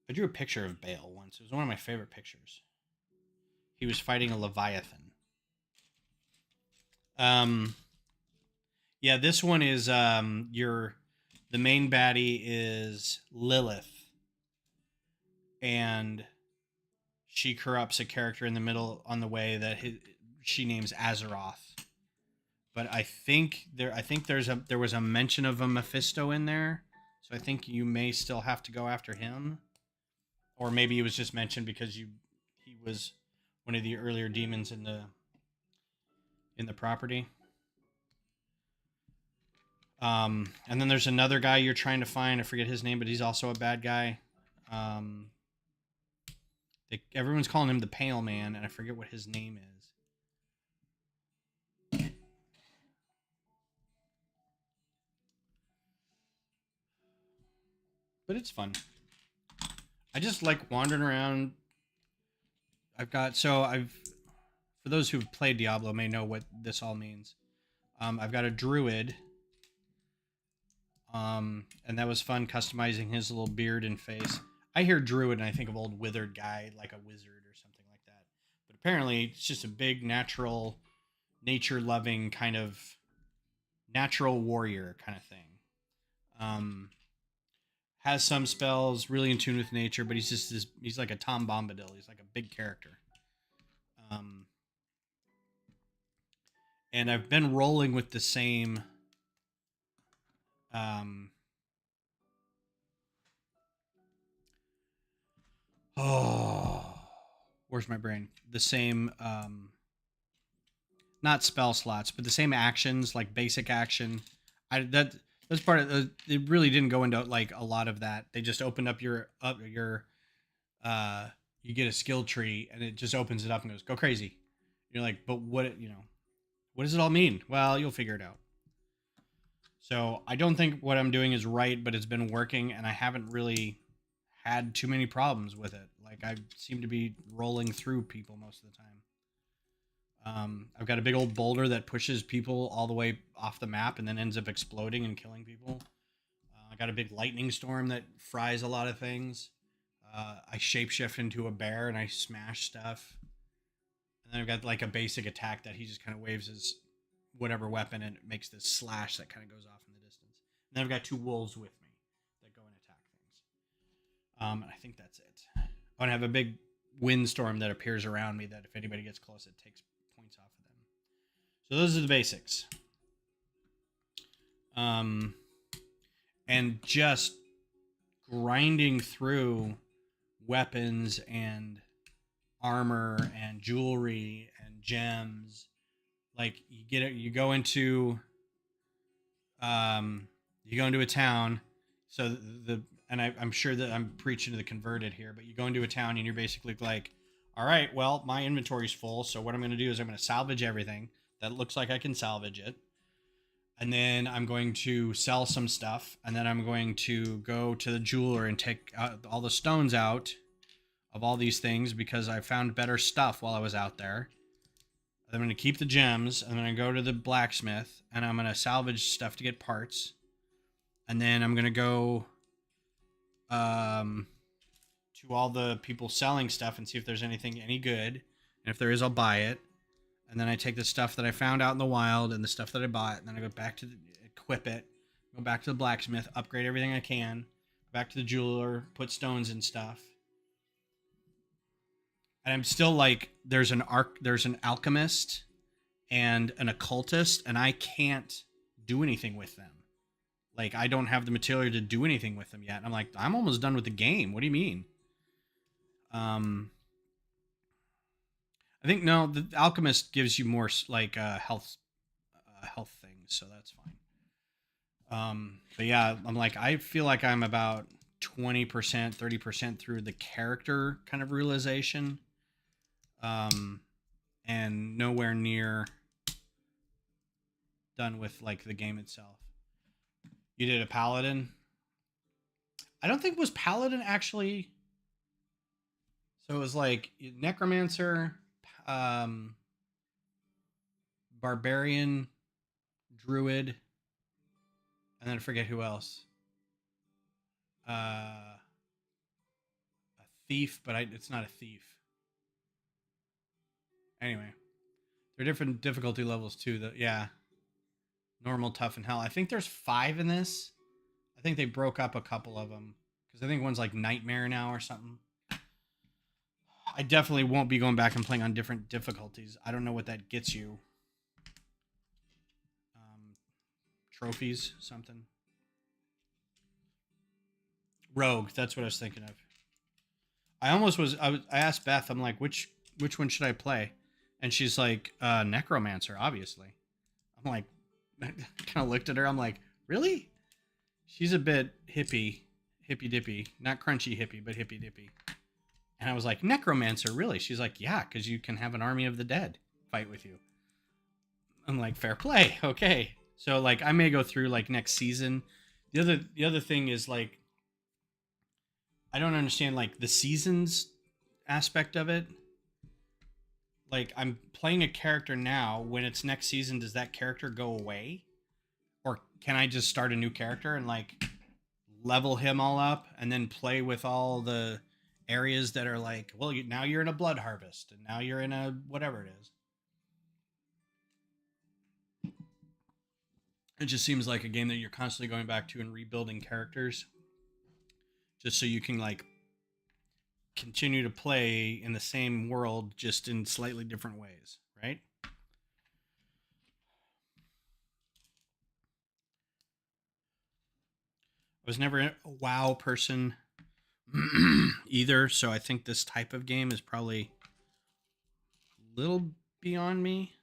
[SPEAKER 1] I drew a picture of Baal once. It was one of my favorite pictures. He was fighting a Leviathan. Yeah, this one is the main baddie is Lilith. And she corrupts a character in the middle on the way that she names Azeroth. But I think there was a mention of a Mephisto in there. So I think you may still have to go after him. Or maybe it was just mentioned because he was one of the earlier demons in the property. And then there's another guy you're trying to find. I forget his name, but he's also a bad guy. Um, everyone's calling him the Pale Man, and I forget what his name is. But it's fun. I just like wandering around. I've for those who've played Diablo may know what this all means. I've got a druid. And that was fun customizing his little beard and face. I hear druid and I think of old withered guy, like a wizard or something like that. But apparently it's just a big natural, nature loving kind of natural warrior kind of thing. Um, has some spells, really in tune with nature, but he's like a Tom Bombadil. He's like a big character. Um, and I've been rolling with the same um, oh, where's my brain? The same not spell slots, but the same actions, like basic action. That's part of it. Really didn't go into like a lot of that. They just opened up your uh you get a skill tree and it just opens it up and goes go crazy. You're like, but what does it all mean? Well, you'll figure it out. So I don't think what I'm doing is right, but it's been working, and I haven't really had too many problems with it. Like I seem to be rolling through people most of the time. I've got a big old boulder that pushes people all the way off the map and then ends up exploding and killing people. I got a big lightning storm that fries a lot of things. I shapeshift into a bear and I smash stuff. And then I've got like a basic attack that he just kind of waves his whatever weapon and it makes this slash that kind of goes off in the distance. And then I've got two wolves with me that go and attack things. And I think that's it. I have a big windstorm that appears around me that if anybody gets close, it takes points off of them. So those are the basics. And just grinding through weapons and armor and jewelry and gems. Like you go into a town. So I'm sure that I'm preaching to the converted here, but you go into a town and you're basically like, all right, well, my inventory's full. So what I'm going to do is I'm going to salvage everything that looks like I can salvage it. And then I'm going to sell some stuff. And then I'm going to go to the jeweler and take all the stones out of all these things because I found better stuff while I was out there. I'm going to keep the gems. I'm going to go to the blacksmith and I'm going to salvage stuff to get parts. And then I'm going to go to all the people selling stuff and see if there's anything any good. And if there is, I'll buy it. And then I take the stuff that I found out in the wild and the stuff that I bought. And then I go back to equip it, go back to the blacksmith, upgrade everything I can, go back to the jeweler, put stones and stuff. And I'm still like, there's an alchemist and an occultist, and I can't do anything with them. Like, I don't have the material to do anything with them yet. And I'm like, I'm almost done with the game. What do you mean? I think no, the alchemist gives you more like health things, so that's fine. But yeah, I'm like, I feel like I'm about 20%, 30% through the character kind of realization. And nowhere near done with like the game itself. You did a paladin. I don't think was paladin actually. So it was like necromancer, barbarian, druid, and then I forget who else. A thief, but it's not a thief. Anyway, there are different difficulty levels too. Yeah, normal, tough, and hell. I think there's 5 in this. I think they broke up a couple of them because I think one's like nightmare now or something. I definitely won't be going back and playing on different difficulties. I don't know what that gets you. Trophies, something. Rogue, that's what I was thinking of. I almost was. I asked Beth. I'm like, which one should I play? And she's like, necromancer, obviously. I'm like, I kind of looked at her. I'm like, really? She's a bit hippie hippy dippy, not crunchy hippie, but hippy dippy. And I was like, necromancer, really? She's like, yeah, because you can have an army of the dead fight with you. I'm like, fair play, okay. So like, I may go through like next season. The other thing is like, I don't understand like the seasons aspect of it. Like, I'm playing a character now. When it's next season, does that character go away, or can I just start a new character and like level him all up and then play with all the areas that are like, well, now you're in a blood harvest and now you're in a whatever it is. It just seems like a game that you're constantly going back to and rebuilding characters just so you can like continue to play in the same world just in slightly different ways, right? I was never a WoW person either, so I think this type of game is probably a little beyond me.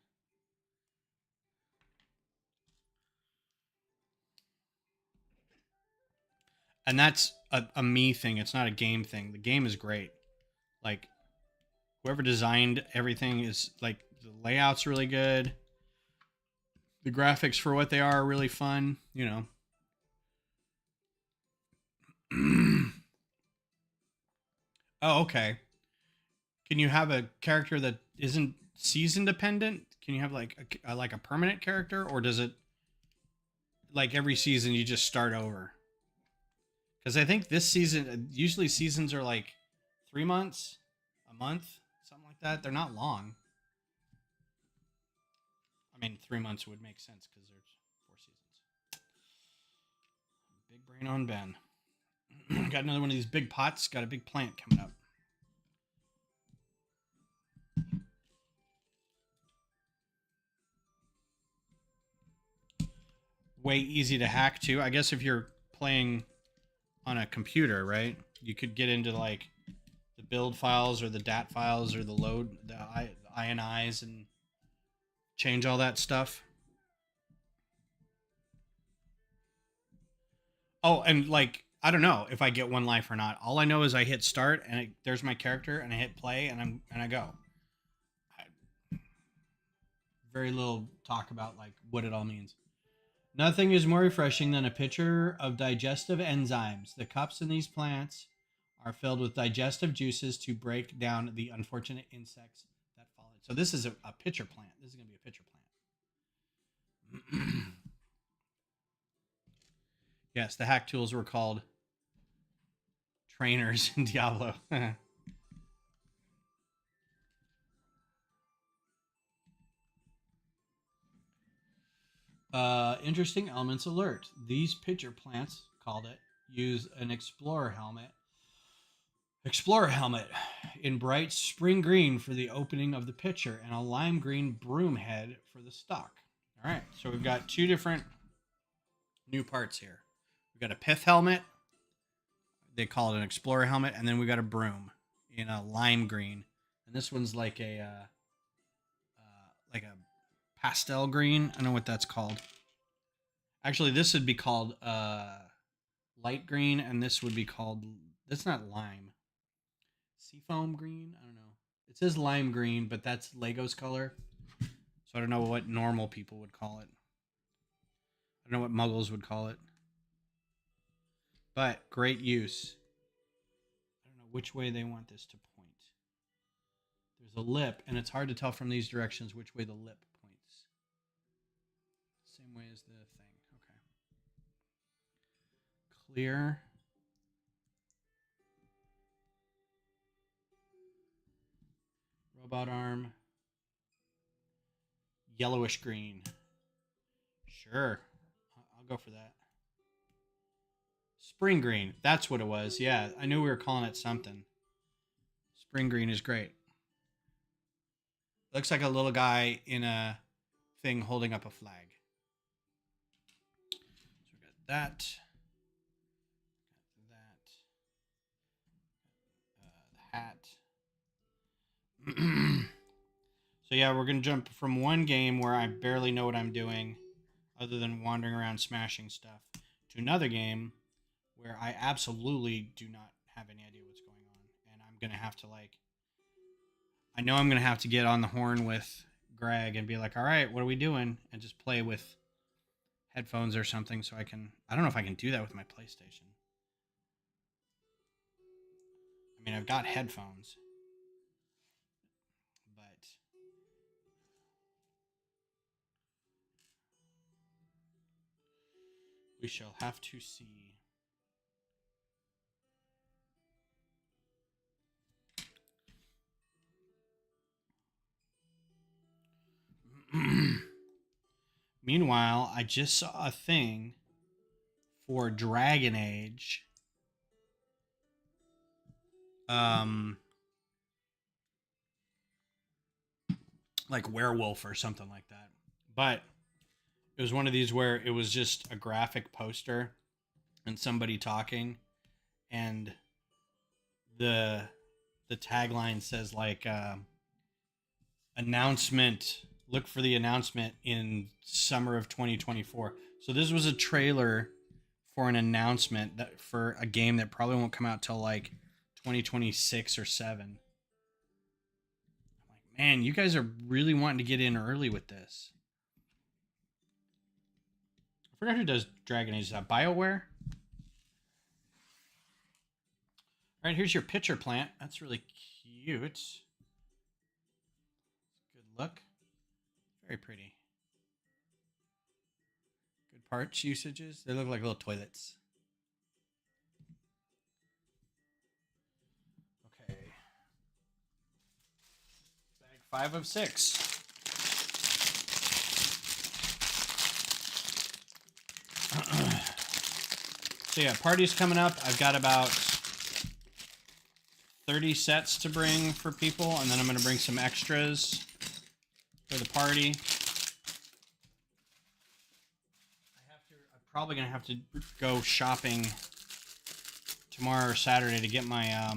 [SPEAKER 1] And that's a me thing. It's not a game thing. The game is great. Like, whoever designed everything is like, the layout's really good. The graphics for what they are really fun. You know. Oh, okay. Can you have a character that isn't season dependent? Can you have like a permanent character, or does it like every season you just start over? Because I think this season, usually seasons are like 3 months, a month, something like that. They're not long. I mean, 3 months would make sense because there's 4 seasons. Big brain on Ben. Got another one of these big pots. Got a big plant coming up. Way easy to hack too. I guess if you're playing on a computer, right? You could get into like the build files or the DAT files or the load, the INIs, and change all that stuff. Oh, and like, I don't know if I get one life or not. All I know is I hit start and there's my character, and I hit play and I go. Very little talk about like what it all means. Nothing is more refreshing than a pitcher of digestive enzymes. The cups in these plants are filled with digestive juices to break down the unfortunate insects that fall in. So this is a pitcher plant. This is going to be a pitcher plant. Yes, the hack tools were called trainers in Diablo. Interesting elements alert. These pitcher plants, called it, use an explorer helmet in bright spring green for the opening of the pitcher and a lime green broom head for the stock. All right, so we've got two different new parts here. We've got a pith helmet. They call it an explorer helmet, and then we got a broom in a lime green, and this one's like a pastel green. I don't know what that's called. Actually, this would be called light green, and this would be called. That's not lime. Seafoam green. I don't know. It says lime green, but that's Lego's color. So I don't know what normal people would call it. I don't know what muggles would call it. But great use. I don't know which way they want this to point. There's a lip, and it's hard to tell from these directions which way the lip points. Same way as the thing. Okay. Clear. Robot arm. Yellowish green. Sure. I'll go for that. Spring green. That's what it was. Yeah, I knew we were calling it something. Spring green is great. Looks like a little guy in a thing holding up a flag. So we got that. The hat. So yeah, we're gonna jump from one game where I barely know what I'm doing, other than wandering around smashing stuff, to another game where I absolutely do not have any idea what's going on, and I'm gonna have to like, I know I'm gonna have to get on the horn with Greg and be like, all right, what are we doing, and just play with headphones or something so I can. I don't know if I can do that with my PlayStation. I mean, I've got headphones, but we shall have to see. Meanwhile, I just saw a thing for Dragon Age. Like werewolf or something like that. But it was one of these where it was just a graphic poster and somebody talking, and the the tagline says like announcement, look for the announcement in summer of 2024. So this was a trailer for an announcement that for a game that probably won't come out till like 2026 or 7. I'm like, man, you guys are really wanting to get in early with this. I forgot who does Dragon Age. Is that BioWare? All right, here's your pitcher plant. That's really cute. Good look. Very pretty. Good parts usages. They look like little toilets. Okay. Bag 5 of 6. So yeah, party's coming up. I've got about 30 sets to bring for people, and then I'm going to bring some extras for the party. I'm probably going to have to go shopping tomorrow or Saturday to get my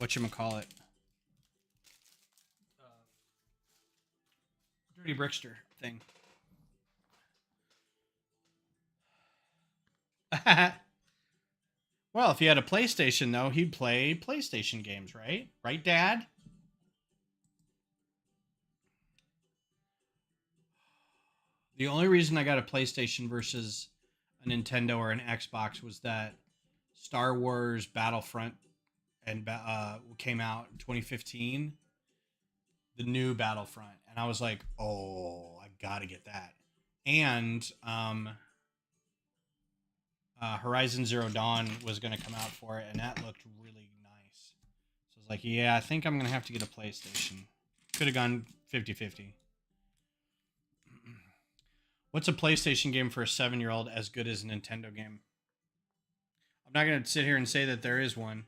[SPEAKER 1] whatchamacallit, Dirty Brickster thing. Well, if he had a PlayStation, though, he'd play PlayStation games, right? Right, Dad? The only reason I got a PlayStation versus a Nintendo or an Xbox was that Star Wars Battlefront came out in 2015, the new Battlefront, and I was like, oh, I gotta get that. And Horizon Zero Dawn was going to come out for it, and that looked really nice. So I was like, yeah, I think I'm going to have to get a PlayStation. Could have gone 50-50. What's a PlayStation game for a 7-year-old as good as a Nintendo game? I'm not going to sit here and say that there is one,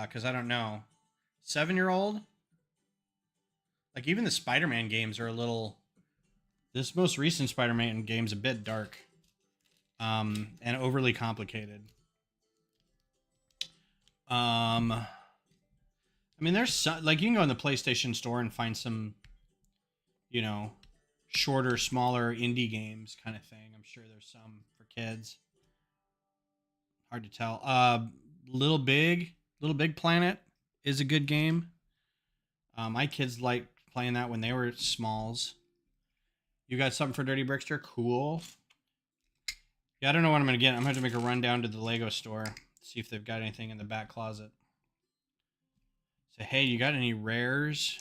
[SPEAKER 1] because I don't know. 7-year-old? Like, even the Spider-Man games are a little... This most recent Spider-Man game's a bit dark. And overly complicated. I mean, there's some, like, you can go in the PlayStation store and find some, you know, shorter, smaller indie games kind of thing. I'm sure there's some for kids. Hard to tell. Little Big Planet is a good game. My kids liked playing that when they were smalls. You got something for Dirty Brickster? Cool. Yeah, I don't know what I'm going to get. I'm going to have to make a run down to the Lego store. See if they've got anything in the back closet. Say, hey, you got any rares?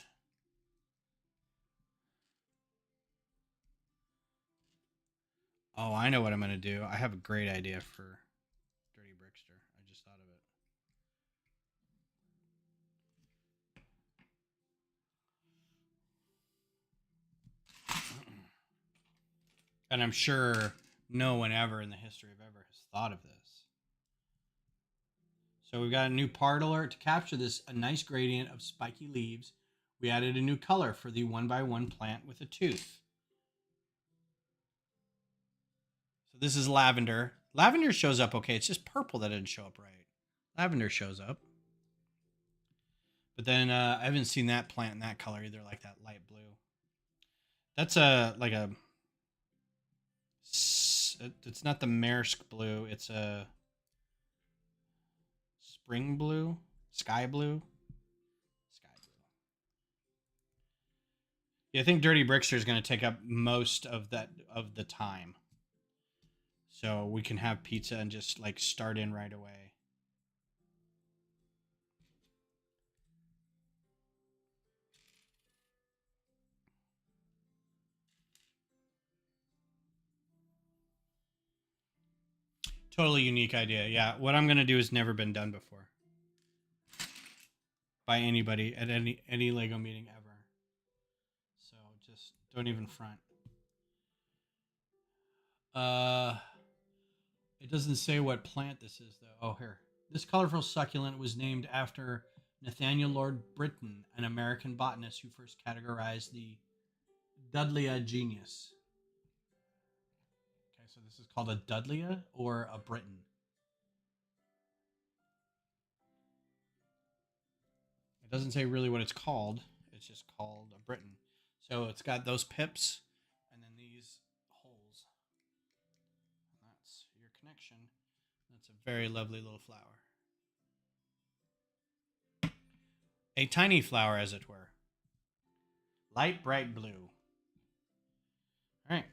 [SPEAKER 1] Oh, I know what I'm going to do. I have a great idea for Dirty Brickster. I just thought of it. And I'm sure no one ever in the history of ever has thought of this. So we've got a new part alert. To capture a nice gradient of spiky leaves, we added a new color for the 1x1 plant with a tooth. So this is lavender. Lavender shows up okay. It's just purple that didn't show up right. Lavender shows up. But then I haven't seen that plant in that color either, like that light blue. That's like a It's not the Maersk blue. It's a spring blue, sky blue, sky blue. Yeah, I think Dirty Brickster is going to take up most of the time, so we can have pizza and just like start in right away. Totally unique idea. Yeah, what I'm going to do has never been done before by anybody at any Lego meeting ever. So just don't even front. Uh, it doesn't say what plant this is though. Oh, here. This colorful succulent was named after Nathaniel Lord Britton, an American botanist who first categorized the Dudleya genus. Okay, so this is called a Dudleya or a Britton. It doesn't say really what it's called. It's just called a Britton. So it's got those pips and then these holes. That's your connection. That's a very lovely little flower. A tiny flower, as it were. Light bright blue. All right.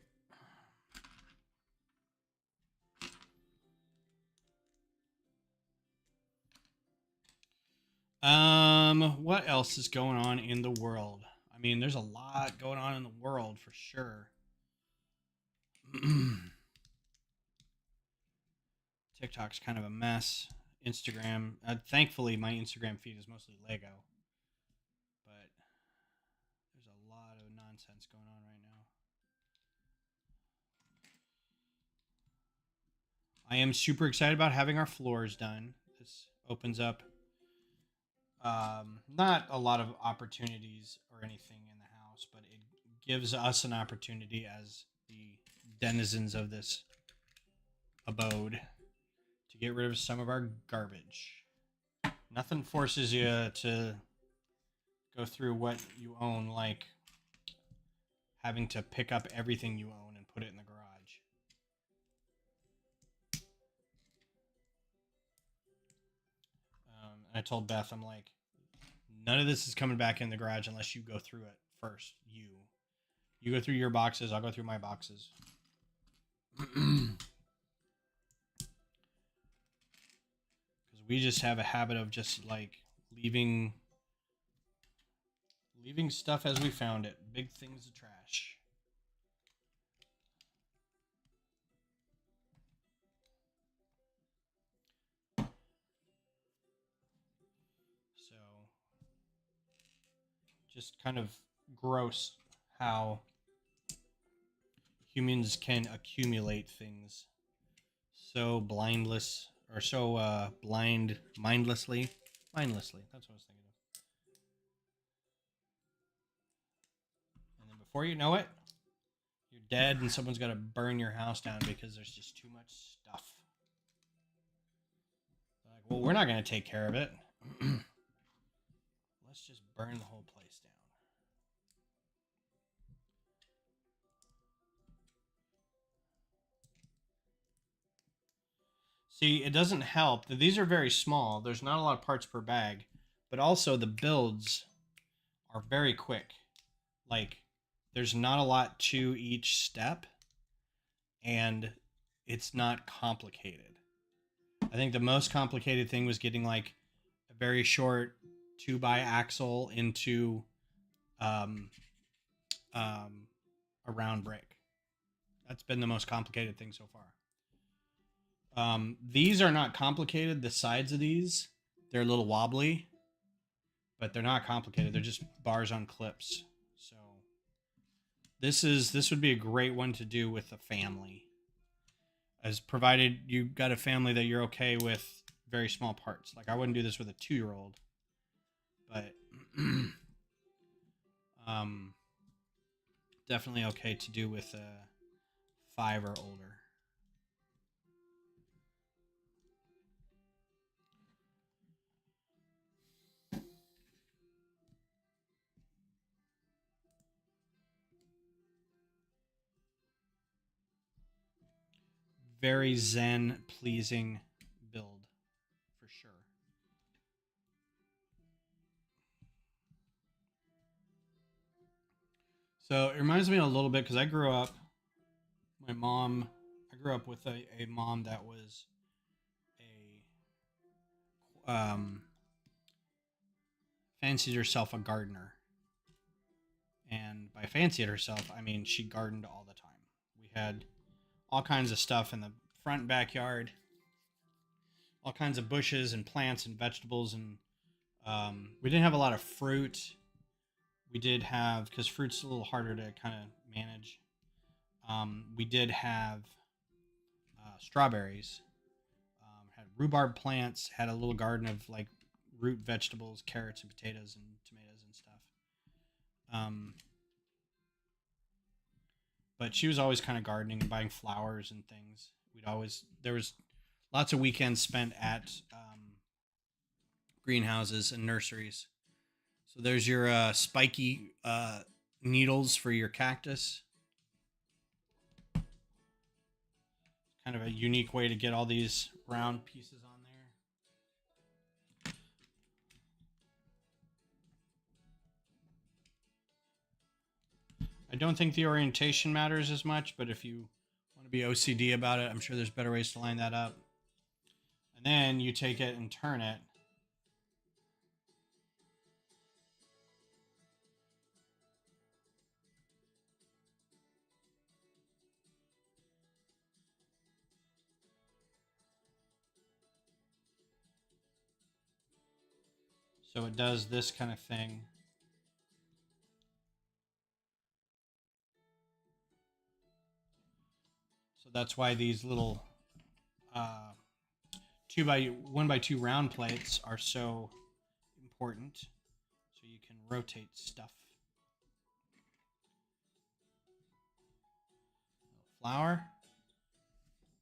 [SPEAKER 1] What else is going on in the world? I mean, there's a lot going on in the world for sure. TikTok's kind of a mess. Instagram, thankfully, my Instagram feed is mostly Lego, but there's a lot of nonsense going on right now. I am super excited about having our floors done. This opens up not a lot of opportunities or anything in the house, but it gives us an opportunity as the denizens of this abode to get rid of some of our garbage. Nothing forces you to go through what you own, like having to pick up everything you own and put it in the garage. And I told Beth, I'm like, none of this is coming back in the garage unless you go through it first. You go through your boxes, I'll go through my boxes. Because we just have a habit of just like leaving stuff as we found it. Big things of trash. So just kind of gross how humans can accumulate things so blindless or so mindlessly. Mindlessly. That's what I was thinking of. And then before you know it, you're dead and someone's got to burn your house down because there's just too much stuff. Like, well, we're not going to take care of it. Let's just burn the whole place down. See, it doesn't help that these are very small. There's not a lot of parts per bag, but also the builds are very quick. Like, there's not a lot to each step, and it's not complicated. I think the most complicated thing was getting like a very short 2x axle into um, a round brick. That's been the most complicated thing so far. These are not complicated. The sides of these, they're a little wobbly, but they're not complicated. They're just bars on clips. So this would be a great one to do with a family, as provided you got a family that you're okay with very small parts. Like I wouldn't do this with a 2-year-old, but definitely okay to do with a 5 or older. very zen pleasing build for sure. So it reminds me a little bit because I grew up. My mom, I grew up with a mom that was a fancied herself a gardener, and by fancied herself, I mean she gardened all the time. We had all kinds of stuff in the front backyard, all kinds of bushes and plants and vegetables, and we didn't have a lot of fruit. We did have, because fruit's a little harder to kind of manage. We did have strawberries, had rhubarb plants, had a little garden of like root vegetables, carrots and potatoes and tomatoes and stuff. Um, but she was always kind of gardening and buying flowers and things. There was lots of weekends spent at greenhouses and nurseries. So there's your spiky needles for your cactus. Kind of a unique way to get all these round pieces on there. I don't think the orientation matters as much, but if you want to be OCD about it, I'm sure there's better ways to line that up. And then you take it and turn it. So it does this kind of thing. So that's why these little 1x2 round plates are so important. So you can rotate stuff. Flour.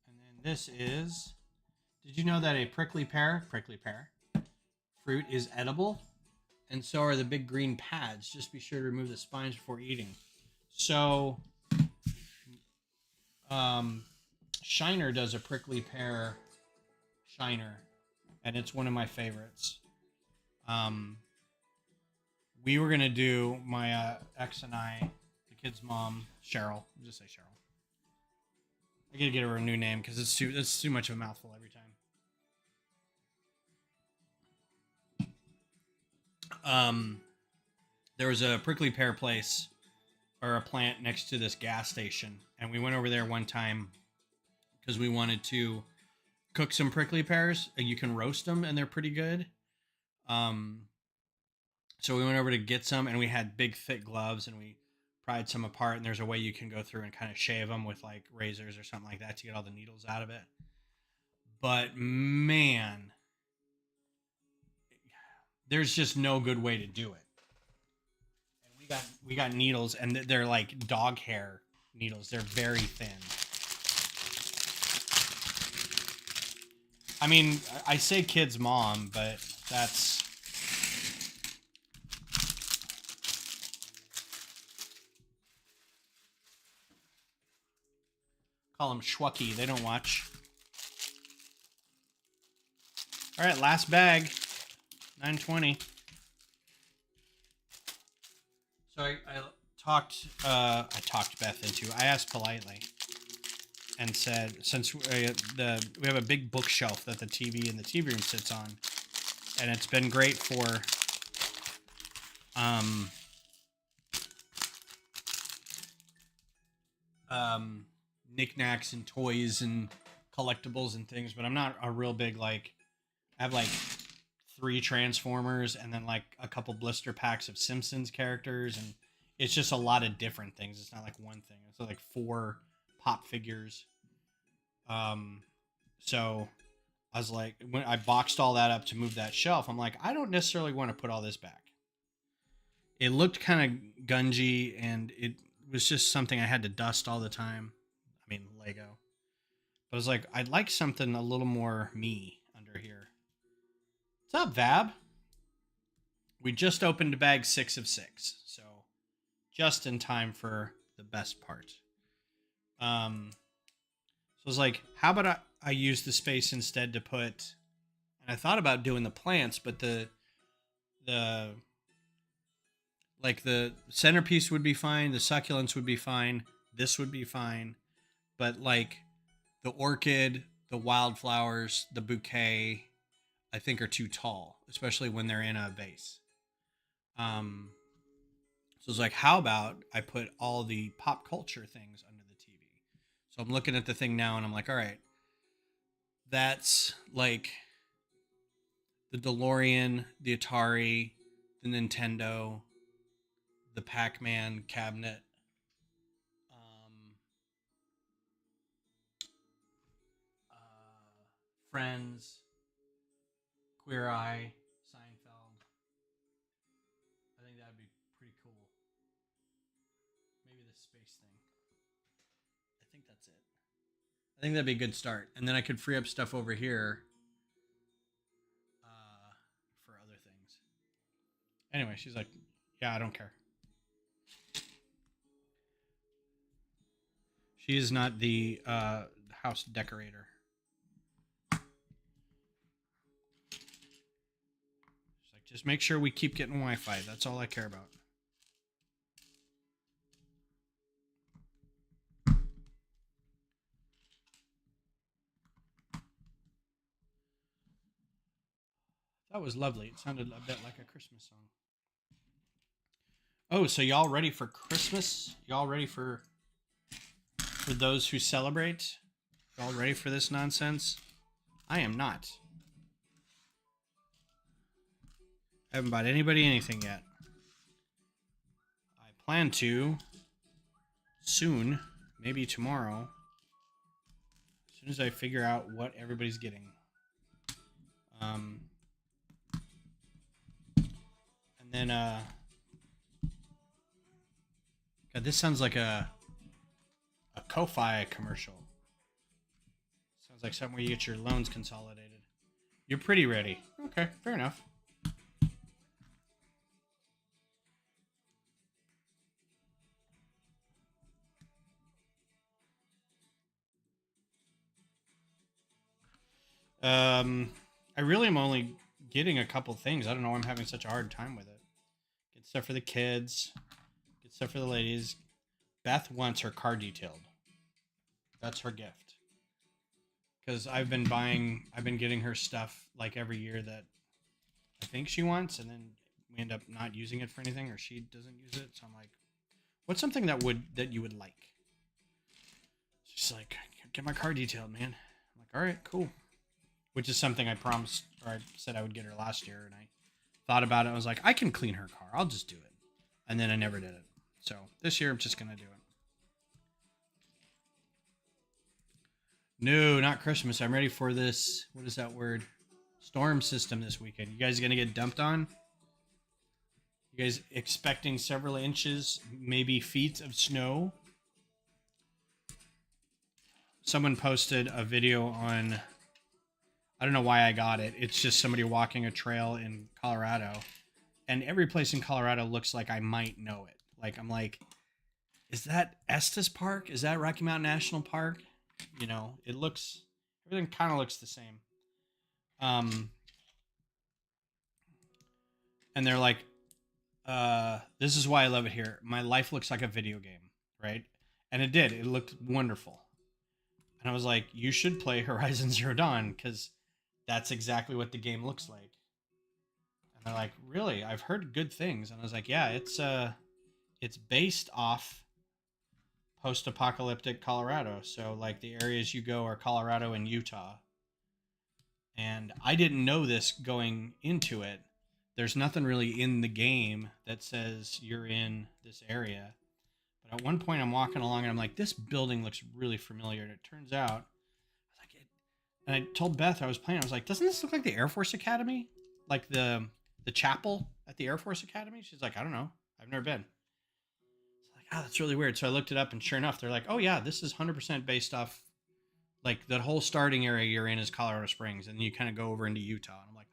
[SPEAKER 1] And then this is, did you know that a prickly pear fruit is edible? And so are the big green pads. Just be sure to remove the spines before eating. So Shiner does a prickly pear Shiner, and it's one of my favorites. We were gonna do, my ex and I, the kid's mom, Cheryl. I'll just say Cheryl. I gotta get her a new name because it's too much of a mouthful every time. There was a prickly pear place or a plant next to this gas station, and we went over there one time because we wanted to cook some prickly pears. You can roast them, and they're pretty good. So we went over to get some, and we had big, thick gloves, and we pried some apart. And there's a way you can go through and kind of shave them with like razors or something like that to get all the needles out of it. But man, there's just no good way to do it. And we got needles, and they're like dog hair needles. They're very thin. I mean, I say kid's mom, but that's... Call them Schwucky. They don't watch. All right, last bag. 920. So I talked Beth into. I asked politely and said, since we have a big bookshelf that the TV in the TV room sits on, and it's been great for knickknacks and toys and collectibles and things, but I'm not a real big, like, I have like 3 Transformers and then like a couple blister packs of Simpsons characters, and it's just a lot of different things. It's not like one thing. It's like 4 pop figures. So I was like, when I boxed all that up to move that shelf, I'm like, I don't necessarily want to put all this back. It looked kind of gungy, and it was just something I had to dust all the time. I mean, Lego. But I was like, I'd like something a little more me under here. What's up, Vab? We just opened bag 6 of 6, so just in time for the best part. I was like, how about I use the space instead to put, and I thought about doing the plants, but the like the centerpiece would be fine, the succulents would be fine, this would be fine, but like the orchid, the wildflowers, the bouquet, I think are too tall, especially when they're in a vase. Um, so it's like, how about I put all the pop culture things under the TV? So I'm looking at the thing now and I'm like, all right, that's like the DeLorean, the Atari, the Nintendo, the Pac-Man cabinet, um, Friends, Queer Eye, Seinfeld. I think that would be pretty cool. Maybe the space thing. I think that's it. I think that'd be a good start, and then I could free up stuff over here for other things. Anyway, she's like, "Yeah, I don't care." She is not the house decorator. She's like, "Just make sure we keep getting Wi-Fi. That's all I care about." That was lovely. It sounded a bit like a Christmas song. Oh, so y'all ready for Christmas? Y'all ready for those who celebrate? Y'all ready for this nonsense? I am not. I haven't bought anybody anything yet. I plan to soon, maybe tomorrow, as soon as I figure out what everybody's getting. And then, God, this sounds like a Ko-Fi commercial. Sounds like something where you get your loans consolidated. You're pretty ready. Okay, fair enough. I really am only getting a couple things. I don't know why I'm having such a hard time with it. Get stuff for the kids. Get stuff for the ladies. Beth wants her car detailed. That's her gift. Because I've been getting her stuff like every year that I think she wants, and then we end up not using it for anything, or she doesn't use it. So I'm like, what's something that you would like? She's like, get my car detailed, man. I'm like, all right, cool. Which is something I promised, or I said I would get her last year, and I thought about it. I was like, I can clean her car. I'll just do it. And then I never did it. So this year I'm just gonna do it. No, not Christmas. I'm ready for this. What is that word? Storm system this weekend. You guys gonna get dumped on? You guys expecting several inches, maybe feet of snow? Someone posted a video on, I don't know why I got it. It's just somebody walking a trail in Colorado. And every place in Colorado looks like I might know it. Like, I'm like, is that Estes Park? Is that Rocky Mountain National Park? You know, everything kind of looks the same. And they're like, this is why I love it here. My life looks like a video game, right? And it did. It looked wonderful. And I was like, you should play Horizon Zero Dawn because that's exactly what the game looks like. And they're like, really? I've heard good things. And I was like, yeah, it's based off post-apocalyptic Colorado. So like the areas you go are Colorado and Utah. And I didn't know this going into it. There's nothing really in the game that says you're in this area. But at one point I'm walking along and I'm like, this building looks really familiar. And it turns out, I was like, and I told Beth I was playing, I was like, doesn't this look like the Air Force Academy? Like the chapel at the Air Force Academy? She's like, I don't know. I've never been. It's like, oh, that's really weird. So I looked it up and sure enough, they're like, oh yeah, this is 100% based off, like the whole starting area you're in is Colorado Springs. And then you kind of go over into Utah. And I'm like,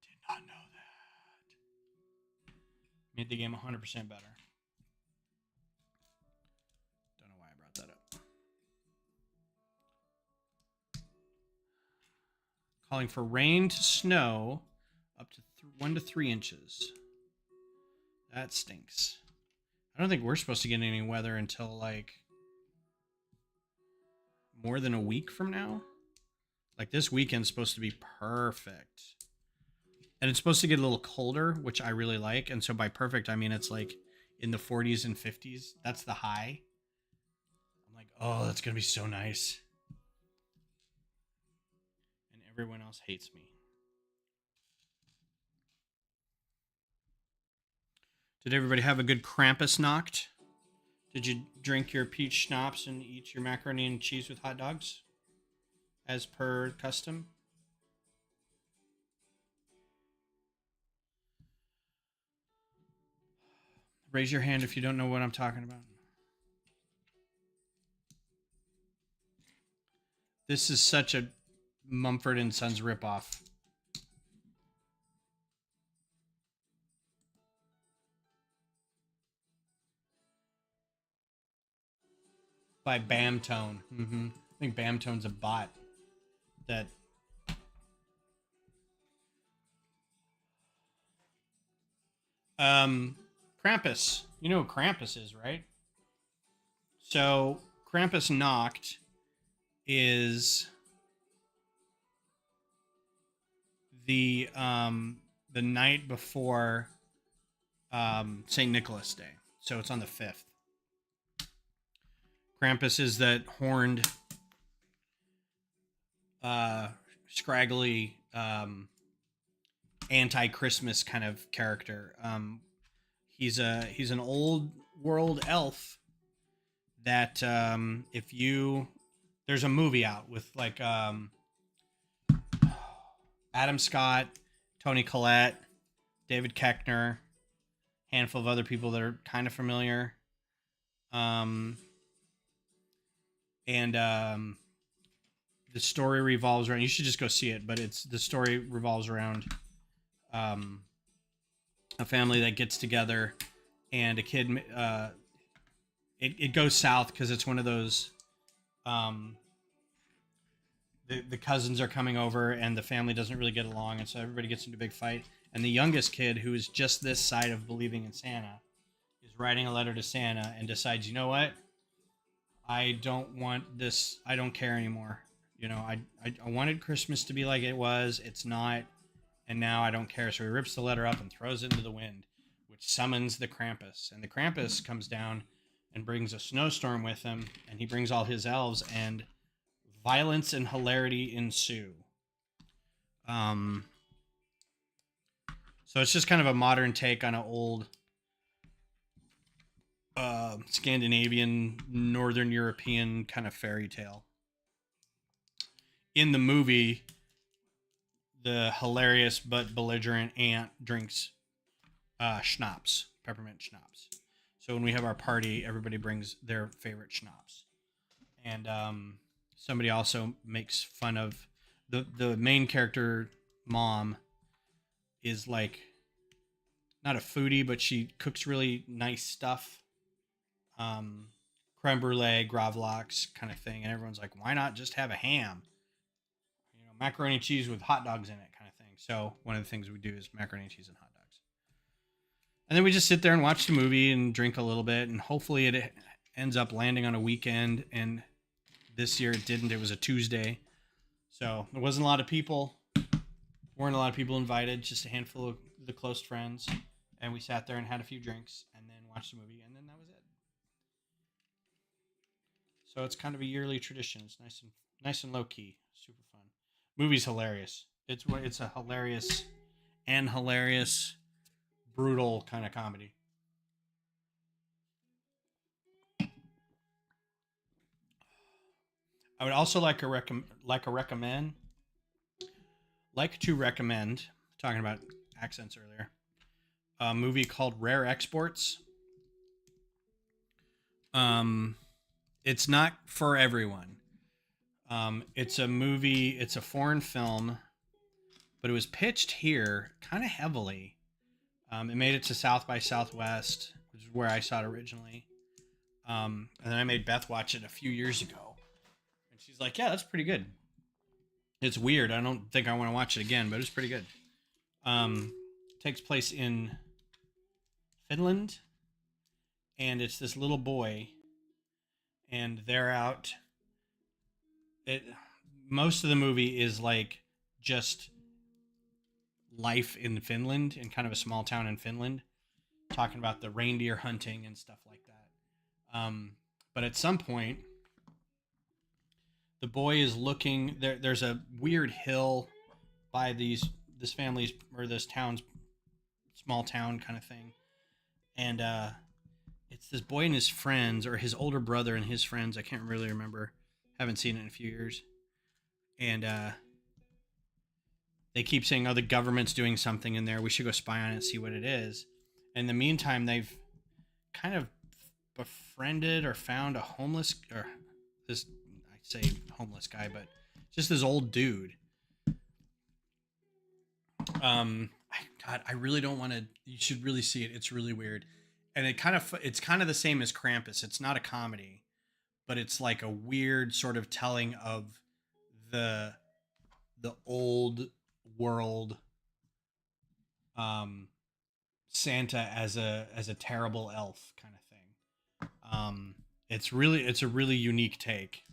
[SPEAKER 1] did not know that. Made the game 100% better. Don't know why I brought that up. calling for rain to snow up to 1 to 3 inches. That stinks. I don't think we're supposed to get any weather until like more than a week from now. Like this weekend's supposed to be perfect. And it's supposed to get a little colder, which I really like. And so by perfect, I mean it's like in the 40s and 50s. That's the high. I'm like, oh, that's going to be so nice. And everyone else hates me. Did everybody have a good Krampusnacht? Did you drink your peach schnapps and eat your macaroni and cheese with hot dogs? As per custom? Raise your hand if you don't know what I'm talking about. This is such a Mumford and Sons ripoff. By Bamtone. I think Bamtone's a bot that Krampus. You know who Krampus is, right? So Krampusnacht is the night before St. Nicholas Day. So it's on the 5th. Krampus is that horned, scraggly, anti-Christmas kind of character. He's an old world elf that if you there's a movie out with like Adam Scott, Toni Collette, David Koechner, handful of other people that are kind of familiar. The story revolves around. You should just go see it, but the story revolves around a family that gets together, and a kid. It goes south because it's one of those. The cousins are coming over, and the family doesn't really get along, and so everybody gets into a big fight. And the youngest kid, who is just this side of believing in Santa, is writing a letter to Santa and decides, you know what? I don't want this. I don't care anymore. You know, I wanted Christmas to be like it was. It's not. And now I don't care. So he rips the letter up and throws it into the wind, which summons the Krampus. And the Krampus comes down and brings a snowstorm with him. And he brings all his elves, and violence and hilarity ensue. So it's just kind of a modern take on an old Scandinavian, Northern European kind of fairy tale. In the movie, the hilarious but belligerent aunt drinks schnapps, peppermint schnapps. So when we have our party, everybody brings their favorite schnapps. And somebody also makes fun of the main character, mom, is like not a foodie, but she cooks really nice stuff. Creme brulee, gravlax kind of thing. And everyone's like, why not just have a ham? You know, macaroni and cheese with hot dogs in it kind of thing. So one of the things we do is macaroni and cheese and hot dogs. And then we just sit there and watch the movie and drink a little bit. And hopefully it ends up landing on a weekend. And this year it didn't. It was a Tuesday. So there wasn't a lot of people. Weren't a lot of people invited. Just a handful of the close friends. And we sat there and had a few drinks and then watched the movie. And then that was it. So it's kind of a yearly tradition. It's nice and low key, super fun. Movie's hilarious. It's a hilarious, brutal kind of comedy. I would also like to recommend talking about accents earlier. A movie called Rare Exports. It's not for everyone. It's a movie. It's a foreign film, but it was pitched here kind of heavily. It made it to South by Southwest, which is where I saw it originally. And then I made Beth watch it a few years ago, and she's like, "Yeah, that's pretty good." It's weird. I don't think I want to watch it again, but it's pretty good. Um, takes place in Finland, and it's this little boy, and they're out. It Most of the movie is like just life in Finland, in kind of a small town in Finland, talking about the reindeer hunting and stuff like that. But at some point, the boy is looking there. There's a weird hill by this family's or this town's small town kind of thing, and it's this boy and his friends, or his older brother and his friends. I can't really remember. Haven't seen it in a few years, and they keep saying, "Oh, the government's doing something in there. We should go spy on it and see what it is." In the meantime, they've kind of befriended or found a homeless, or this, I say homeless guy, but just this old dude. God, I really don't want to. You should really see it. It's really weird, and it's kind of the same as Krampus. It's not a comedy, but it's like a weird sort of telling of the old world, um, Santa as a terrible elf kind of thing. It's a really unique take.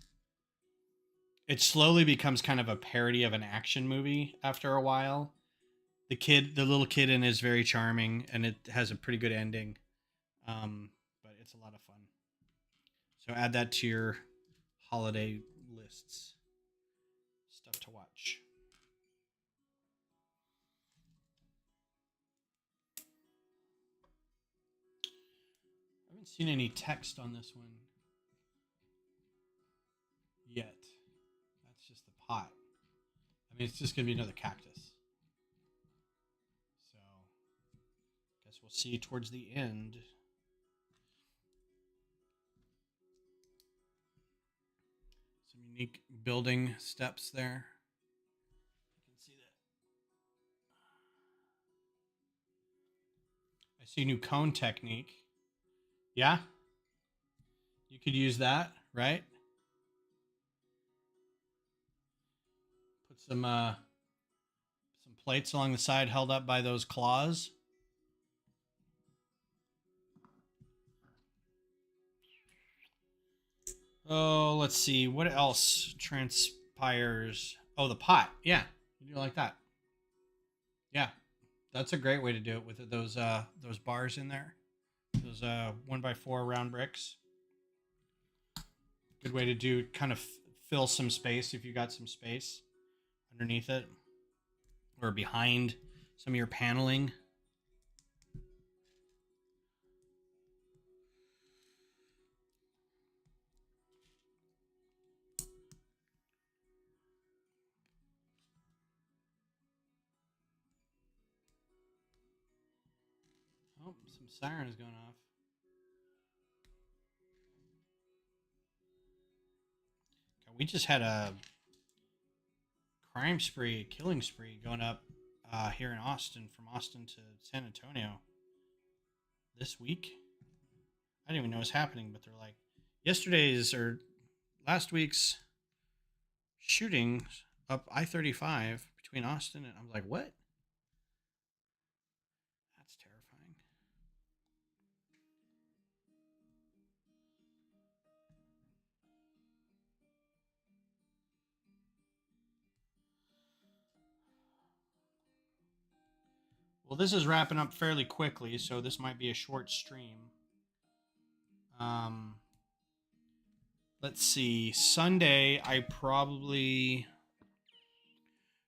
[SPEAKER 1] It slowly becomes kind of a parody of an action movie after a while. The little kid in it is very charming, and it has a pretty good ending. But it's a lot of fun. So add that to your holiday lists. Stuff to watch. I haven't seen any text on this one yet. That's just the pot. I mean, it's just gonna be another cactus. So, guess we'll see towards the end. Some unique building steps there. You can see that. I see a new cone technique. Yeah, you could use that, right? Put some plates along the side held up by those claws. Oh, let's see. What else transpires? Oh, the pot. Yeah, you do like that. Yeah, that's a great way to do it with those bars in there. Those 1x4 round bricks. Good way to do kind of fill some space if you got some space underneath it or behind some of your paneling. Oh, some sirens going off. God, we just had a crime spree, killing spree going up here in Austin, from Austin to San Antonio this week. I didn't even know it was happening, but they're like, yesterday's or last week's shooting up I-35 between Austin and I'm like, what? That's terrifying. Well, this is wrapping up fairly quickly, so this might be a short stream. Um, let's see. Sunday, I probably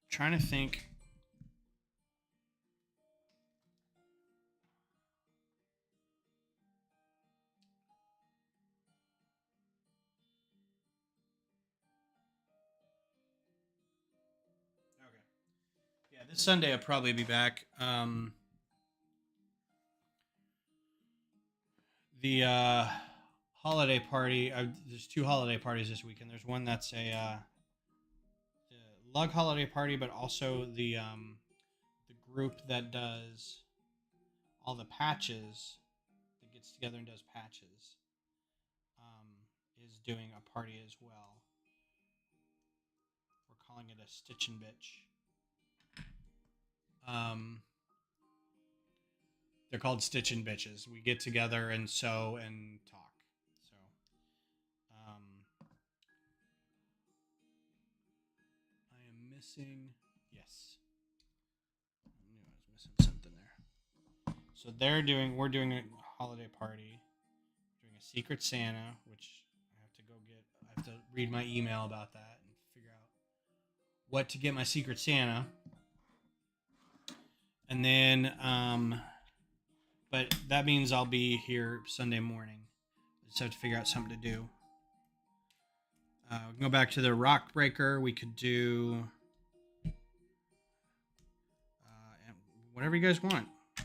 [SPEAKER 1] trying to think. Okay. Yeah, this Sunday I'll probably be back. The holiday party. There's two holiday parties this weekend. There's one that's the Lug holiday party, but also the group that does all the patches, that gets together and does patches, is doing a party as well. We're calling it a stitch and bitch. They're called stitch and bitches. We get together and sew and talk. So, I am missing. Yes, I knew I was missing something there. So we're doing a holiday party, doing a Secret Santa, which I have to go get. I have to read my email about that and figure out what to get my Secret Santa. And then, but that means I'll be here Sunday morning. Just have to figure out something to do. We can go back to the rock breaker. We could do whatever you guys want. I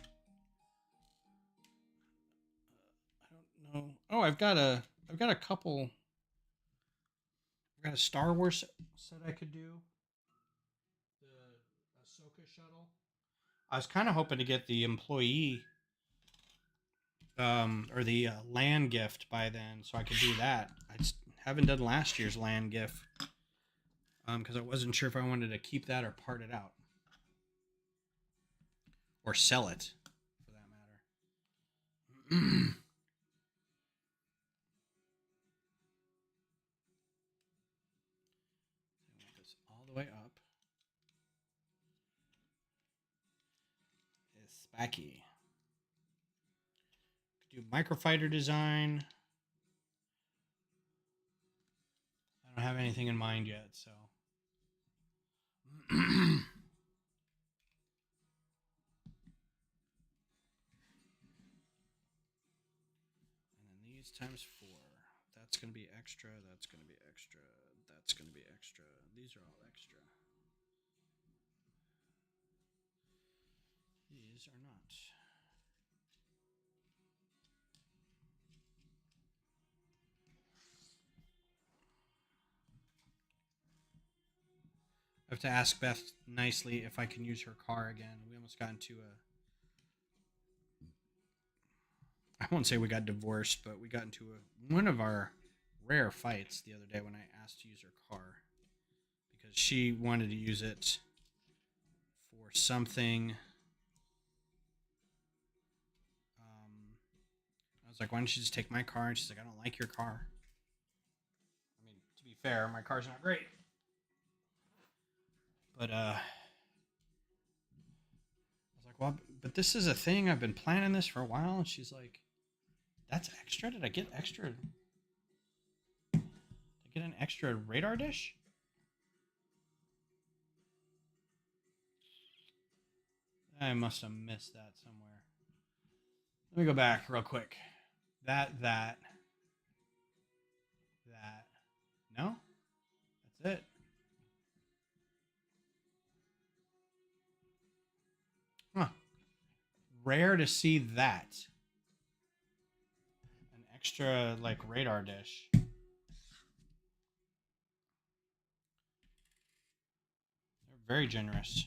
[SPEAKER 1] don't know. Oh, I've got a couple. I've got a Star Wars set I could do. The Ahsoka shuttle. I was kind of hoping to get the employee or the land gift by then, so I could do that. I just haven't done last year's land gift because I wasn't sure if I wanted to keep that or part it out or sell it, for that matter. This all the way up. It's spiky. Do microfighter design. I don't have anything in mind yet, so. And then these times 4. That's going to be extra. That's going to be extra. That's going to be extra. These are all extra. These are not. I have to ask Beth nicely if I can use her car again. We almost got into I won't say we got divorced, but we got into one of our rare fights the other day when I asked to use her car because she wanted to use it for something. I was like, why don't you just take my car? And she's like, I don't like your car. I mean, to be fair, my car's not great. But I was like, well, but this is a thing. I've been planning this for a while. And she's like, that's extra? Did I get extra? Did I get an extra radar dish? I must have missed that somewhere. Let me go back real quick. That. No? That's it. Huh. Rare to see that. An extra, like, radar dish. They're very generous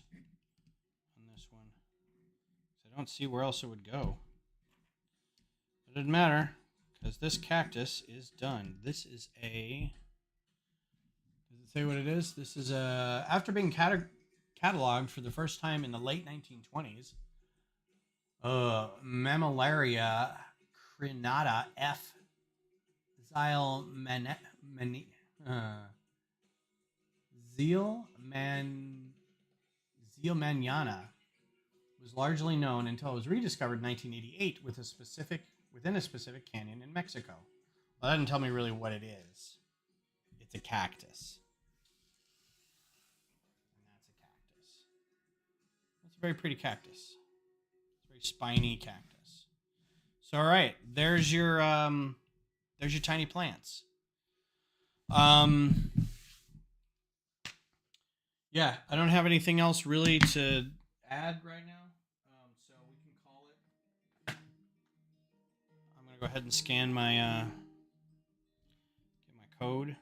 [SPEAKER 1] on this one. I don't see where else it would go. It doesn't matter, because this cactus is done. This is a... Does it say what it is? This is a... After being cataloged for the first time in the late 1920s, Mammillaria crenata F. Zeilmaniana was largely known until it was rediscovered in 1988 within a specific canyon in Mexico. Well, that doesn't tell me really what it is. It's a cactus. And that's a cactus. That's a very pretty cactus. It's a very spiny cactus. So, all right, there's your tiny plants. Yeah, I don't have anything else really to add right now, so we can call it. I'm gonna go ahead and scan my get my code.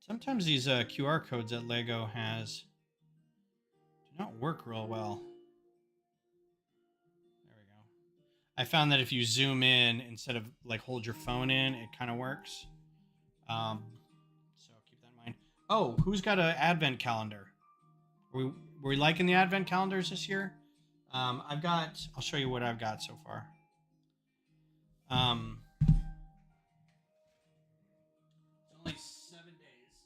[SPEAKER 1] Sometimes these QR codes that Lego has do not work real well. There we go. I found that if you zoom in instead of like hold your phone in, it kind of works. So keep that in mind. Oh, who's got an advent calendar? Were we liking the advent calendars this year? I'll show you what I've got so far. It's only 7 days.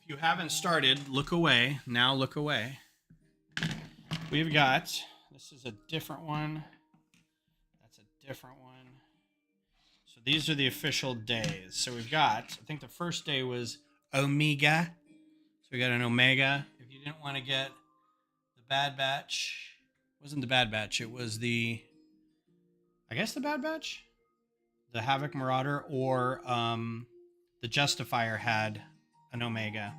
[SPEAKER 1] If you haven't started, look away. Now look away. We've got, this is a different one. That's a different one. So these are the official days. So we've got, I think the first day was Omega. So we got an Omega. If you didn't want to get the Bad Batch, it wasn't the Bad Batch. It was the, I guess the Bad Batch? The Havoc Marauder or the Justifier had an Omega.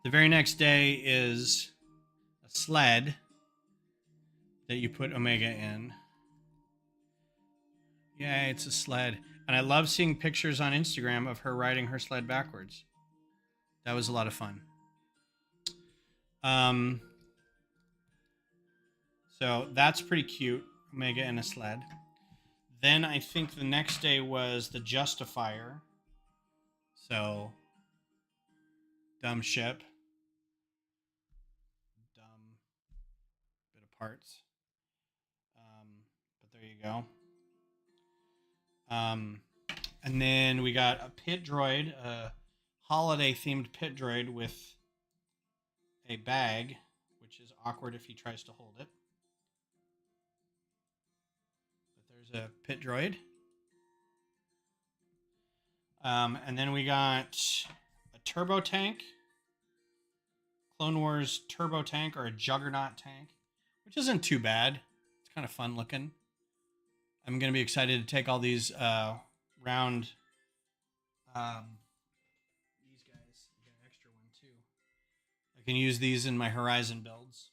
[SPEAKER 1] The very next day is a sled that you put Omega in. Yeah, it's a sled. And I love seeing pictures on Instagram of her riding her sled backwards. That was a lot of fun. So that's pretty cute. Omega and a sled. Then I think the next day was the Justifier. So, dumb ship. Dumb bit of parts. But there you go. And then we got a pit droid, a holiday-themed pit droid with a bag, which is awkward if he tries to hold it. But there's a pit droid. And then we got a turbo tank, Clone Wars turbo tank, or a juggernaut tank, which isn't too bad. It's kind of fun looking. I'm going to be excited to take all these round. These guys, I got an extra one too. I can use these in my Horizon builds.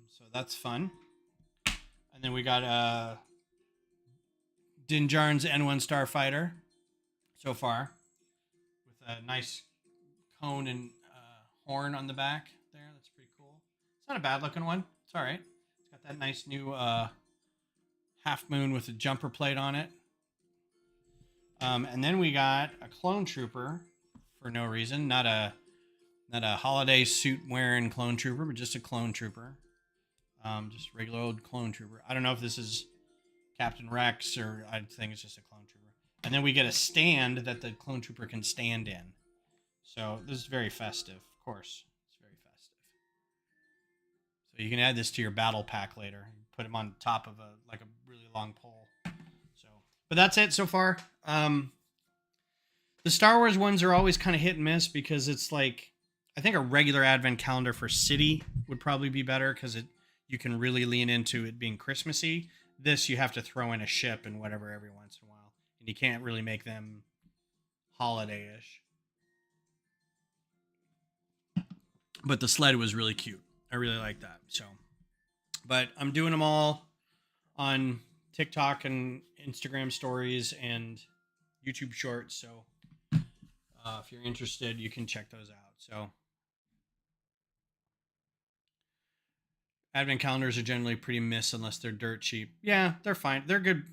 [SPEAKER 1] So that's fun. And then we got Din Djarin's N1 Starfighter so far, with a nice cone and horn on the back there. That's pretty cool. It's not a bad looking one. It's all right. It's got that nice new half moon with a jumper plate on it. And then we got a clone trooper for no reason. Not a holiday suit wearing clone trooper, but just a clone trooper. Just regular old clone trooper. I don't know if this is Captain Rex or I think it's just a clone trooper. And then we get a stand that the clone trooper can stand in. So this is very festive, of course. It's very festive. So you can add this to your battle pack later. Put them on top of a really long pole. So, but that's it so far. The Star Wars ones are always kind of hit and miss because it's like, I think a regular advent calendar for City would probably be better because you can really lean into it being Christmassy. This you have to throw in a ship and whatever every once in a while, and you can't really make them holiday-ish. But the sled was really cute. I really like that. So, but I'm doing them all on TikTok and Instagram stories and YouTube shorts. So if you're interested, you can check those out. So advent calendars are generally pretty miss unless they're dirt cheap. Yeah, they're fine. They're good.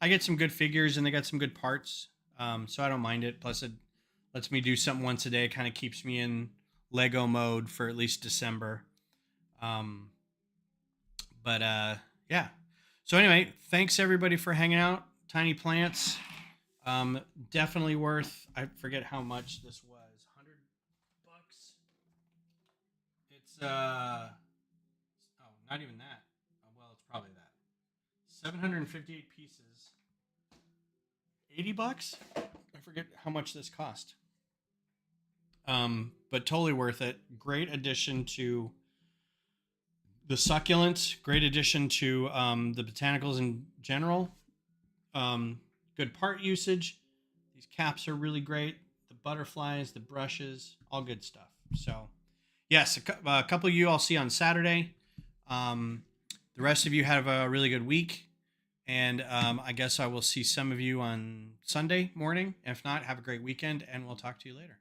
[SPEAKER 1] I get some good figures and they got some good parts. So I don't mind it. Plus it lets me do something once a day. Kind of keeps me in Lego mode for at least December. Yeah. So anyway, thanks everybody for hanging out. Tiny Plants. Definitely worth, I forget how much this was. $100. It's oh, not even that. Well, it's probably that. 758 pieces. $80? I forget how much this cost. But totally worth it. Great addition to the succulents. Great addition to the botanicals in general. Good part usage. These caps are really great. The butterflies, the brushes, all good stuff. So, yes, a couple of you I'll see on Saturday. The rest of you have a really good week. And I guess I will see some of you on Sunday morning. If not, have a great weekend, and we'll talk to you later.